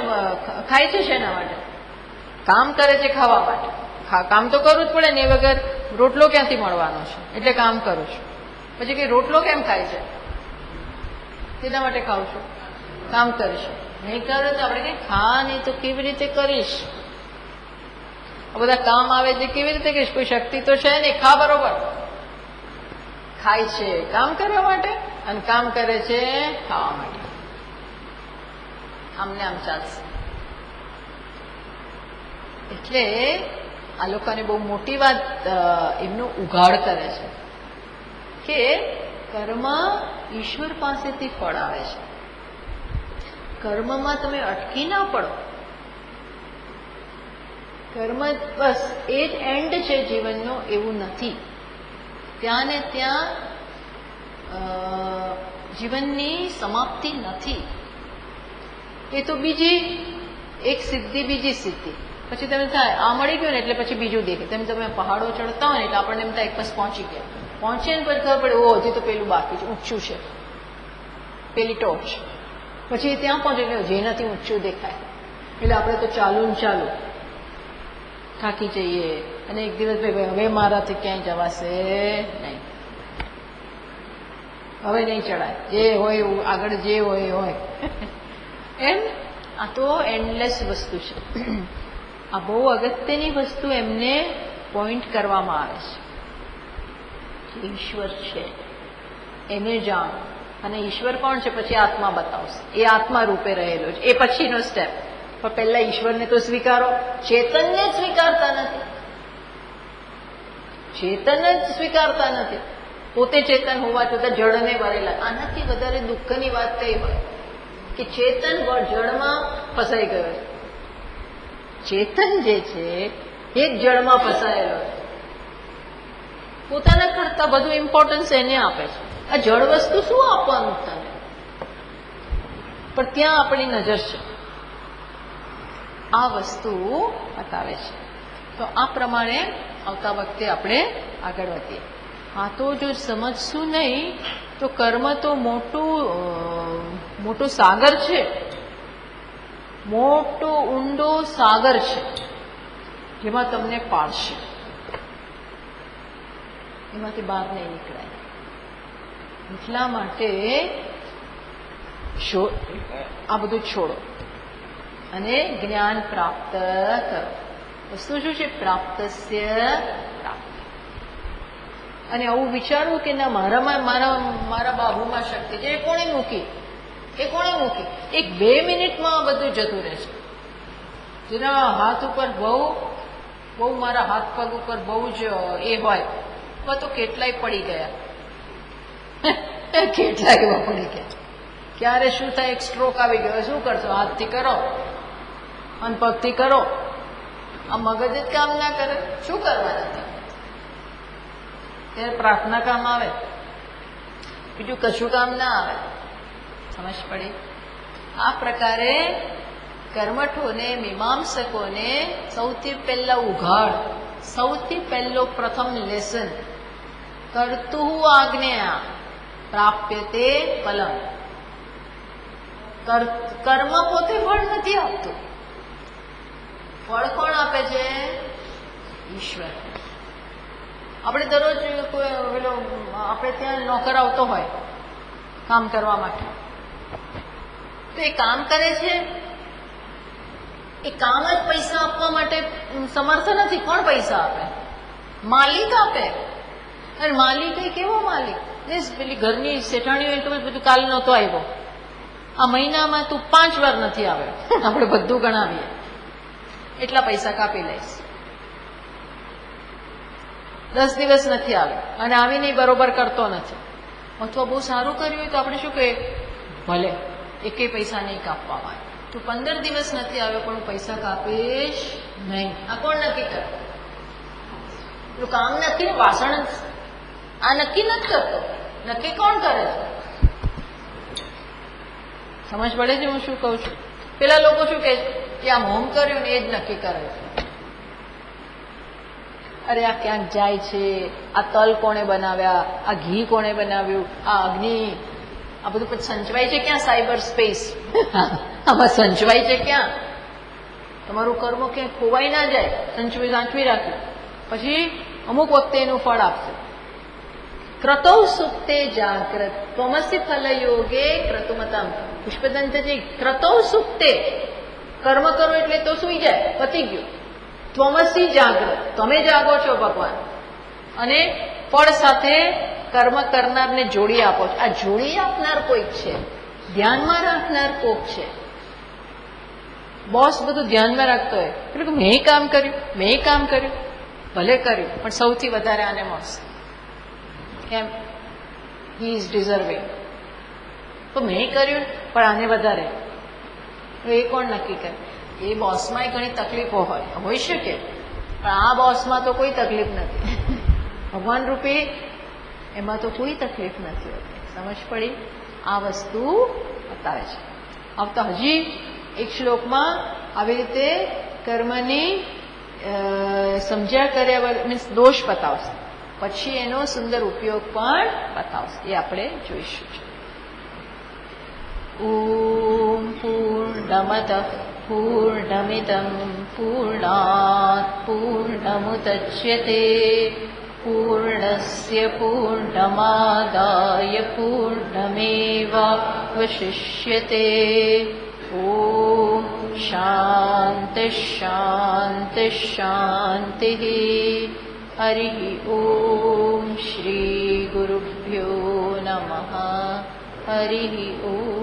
ખાય છે શેના માટે? કામ કરે છે ખાવા માટે. કામ તો કરવું જ પડે ને, એ વગર રોટલો ક્યાંથી મળવાનો છે? એટલે કામ કરું છું. પછી કે રોટલો કેમ ખાય છે? તેના માટે ખાઉં છું, કામ કરીશું. નહીં કરે તો આપણે કઈ ખા નહીં તો કેવી રીતે કરીશ? આ બધા કામ આવે છે કેવી રીતે કરીશ? કોઈ શક્તિ તો છે નહીં. ખા બરોબર. ખાય છે કામ કરવા માટે અને કામ કરે છે ખાવા માટે. આમને આમ ચાલશે. એટલે આ લોકોને બહુ મોટી વાત એમનું ઉઘાડ કરે છે કે કર્મ ઈશ્વર પાસેથી ફળ આવે છે. કર્મમાં તમે અટકી ના પડો. કર્મ બસ એ જ એન્ડ છે જીવનનો, એવું નથી. ત્યાં ને ત્યાં જીવનની સમાપ્તિ નથી. એ તો બીજી એક સિદ્ધિ, બીજી સિદ્ધિ. પછી તમે થાય આ મળી ગયું ને એટલે પછી બીજું દેખે. તમે પહાડો ચડતા હોય ને એટલે આપણને એમ થાય એક પછી પહોંચી ગયા. પહોંચે ને પછી ખબર પડે ઓ હજી તો પેલું બાકી છે, ઊંચું છે, પેલી ટોચ. પછી ત્યાં પહોંચે ગયો જેનાથી ઊંચું દેખાય એટલે આપણે તો ચાલુ ને ચાલુ થાકી જઈએ અને એક દિવસ ભાઈ હવે મારાથી ક્યાંય જવાશે નહીં, હવે નહીં ચડાય, જે હોય એવું આગળ જે હોય એ હોય. એમ આ તો એન્ડલેસ વસ્તુ છે. આ બહુ અગત્યની વસ્તુ એમને પોઈન્ટ કરવામાં આવે છે. ઈશ્વર છે એને જાણ. અને ઈશ્વર કોણ છે પછી આત્મા બતાવશે. એ આત્મા રૂપે રહેલો છે, એ પછીનો સ્ટેપ. પણ પહેલા ઈશ્વરને તો સ્વીકારો. ચેતનને જ સ્વીકારતા નથી, ચેતન જ સ્વીકારતા નથી. પોતે ચેતન હોવા છતાં જળને ભરેલા. આનાથી વધારે દુઃખની વાત કઈ હોય કે ચેતન જળમાં ફસાઈ ગયો છે. ચેતન જે છે એ જ જળમાં ફસાયેલો છે. પોતાના કરતા બધું ઇમ્પોર્ટન્સ એને આપે છે. આ જળ વસ્તુ શું આપવાનું તને? પણ ત્યાં આપણી નજર છે. આ વસ્તુ બતાવે છે. તો આ પ્રમાણે આવતા વખતે આપણે આગળ વધીએ. આ તો જો સમજશું નહીં તો કર્મ તો મોટો સાગર છે, મોટો ઊંડો સાગર છે, જેમાં તમને પાડશે, એમાંથી બહાર નહીં નીકળાય. એટલા માટે આ બધું છોડો અને જ્ઞાન પ્રાપ્ત કરો. વસ્તુ શું છે? પ્રાપ્તસ્ય પ્રાપ્ત. અને આવું વિચારવું કે ના મારા બાબુમાં શક્તિ છે. એ કોણે મૂકી? એક 2 મિનિટમાં આ બધું જતું રહે છે. જેના હાથ ઉપર બહુ મારા હાથ પગ ઉપર બહુ જ એ હોય તો કેટલાય પડી ગયા, કેટલાય એવા પડી ગયા. ક્યારે શું થાય? એક સ્ટ્રોક આવી ગયો, શું કરશો? હાથથી કરો અને પગથી કરો. આ મગજ જ કામ ના કરે, શું કરવાના હતા? ત્યારે પ્રાર્થના કામ આવે, બીજું કશું કામ ના આવે. સમજ પડી? આ પ્રકારે કર્મઠોને, મીમાંસકોને સૌથી પહેલા ઉઘાડ, સૌથી પહેલો પ્રથમ લેસન, કર્તુ આજ્ઞા પ્રાપ્યતે ફલમ. કર્મ પોતે ફળ નથી આપતું. ફળ કોણ આપે છે? ઈશ્વર. આપણે દરરોજ આપણે ત્યાં નોકર આવતો હોય કામ કરવા માટે, તો એ કામ કરે છે, એ કામ જ પૈસા આપવા માટે સમર્થ નથી. કોણ પૈસા આપે? માલિક આપે. અને માલિક એ કેવો માલિક? પેલી ઘરની શેઠાણી હોય તો બધું કાલ નહોતો આવ્યો, આ મહિનામાં તું 5 વાર નથી આવ્યો, આપણે બધું ગણાવીએ, એટલા પૈસા કાપી લઈશ. 10 દિવસ નથી આવ્યો અને આવીને બરોબર કરતો નથી, અથવા બહુ સારું કર્યું હોય તો આપણે શું કહીએ? ભલે એકે પૈસા નહીં કાપવામાં. તું 15 દિવસ નથી આવ્યો પણ હું પૈસા કાપીશ નહીં. આ કોણ નક્કી કરે? તું કામ નક્કી ને ભાષણ આ નક્કી નથી કરતો. નક્કી કોણ કરે છે? સમજ પડે છે હું શું કહું છું? પેલા લોકો શું કહે છે? આમ હોમ કર્યું ને એ જ નક્કી કરે છે. અરે આ ક્યાંક જાય છે, આ તલ કોણે બનાવ્યા, આ ઘી કોણે બનાવ્યું, આ અગ્નિ, આ બધું પછી સંચવાય છે ક્યાં? Cyber space. આમાં સંચવાય છે ક્યાં? તમારું કર્મ ક્યાંય ખોવાઈ ના જાય, સાચવી રાખ્યું, પછી અમુક વખતે એનું ફળ આપશે. ક્રતૌ સુપ્તે જાગ્રત ત્વમસી ફલયોગે ક્રતુમતમ. પુષ્પદંતજી, ક્રતૌ સુપ્તે, કર્મ કરો એટલે તો સુઈ જાય, પતી ગયું. ત્વમસી જાગ્રત, તમે જાગો છો ભગવાન, અને ફળ સાથે કર્મ કરનારને જોડી આપો છો. આ જોડી આપનાર કોઈક છે, ધ્યાનમાં રાખનાર કોક છે. બોસ બધું ધ્યાનમાં રાખતો હોય એટલે કે મેં કામ કર્યું, ભલે કર્યું પણ સૌથી વધારે આને મળશે. કેમ? He is deserving. તો મેં કર્યું પણ આને વધારે, એ કોણ નક્કી કરે? એ બોસમાં ઘણી તકલીફો હોઈ શકે, પણ આ બોસમાં તો કોઈ તકલીફ નથી. ભગવાન રૂપી એમાં તો કોઈ તકલીફ નથી હોતી. સમજ પડી? આ વસ્તુ બતાવે છે. આવતા હજી એક શ્લોકમાં આવી રીતે કર્મની સમજ્યા કર્યા મીન્સ દોષ બતાવશે, પછી એનો સુંદર ઉપયોગ પણ બતાવશે. એ આપણે જોઈશું. ઓમ પૂર્ણમદ પૂર્ણમિદં પૂર્ણાત પૂર્ણમુદચ્યતે પૂર્ણસ્ય પૂર્ણમાદાય પૂર્ણમેવાવશિષ્યતે. ઓમ શાંતિ શાંતિ શાંતિ. હરિ ઓમ શ્રી ગુરુભ્યો નમઃ. હરિ ઓમ.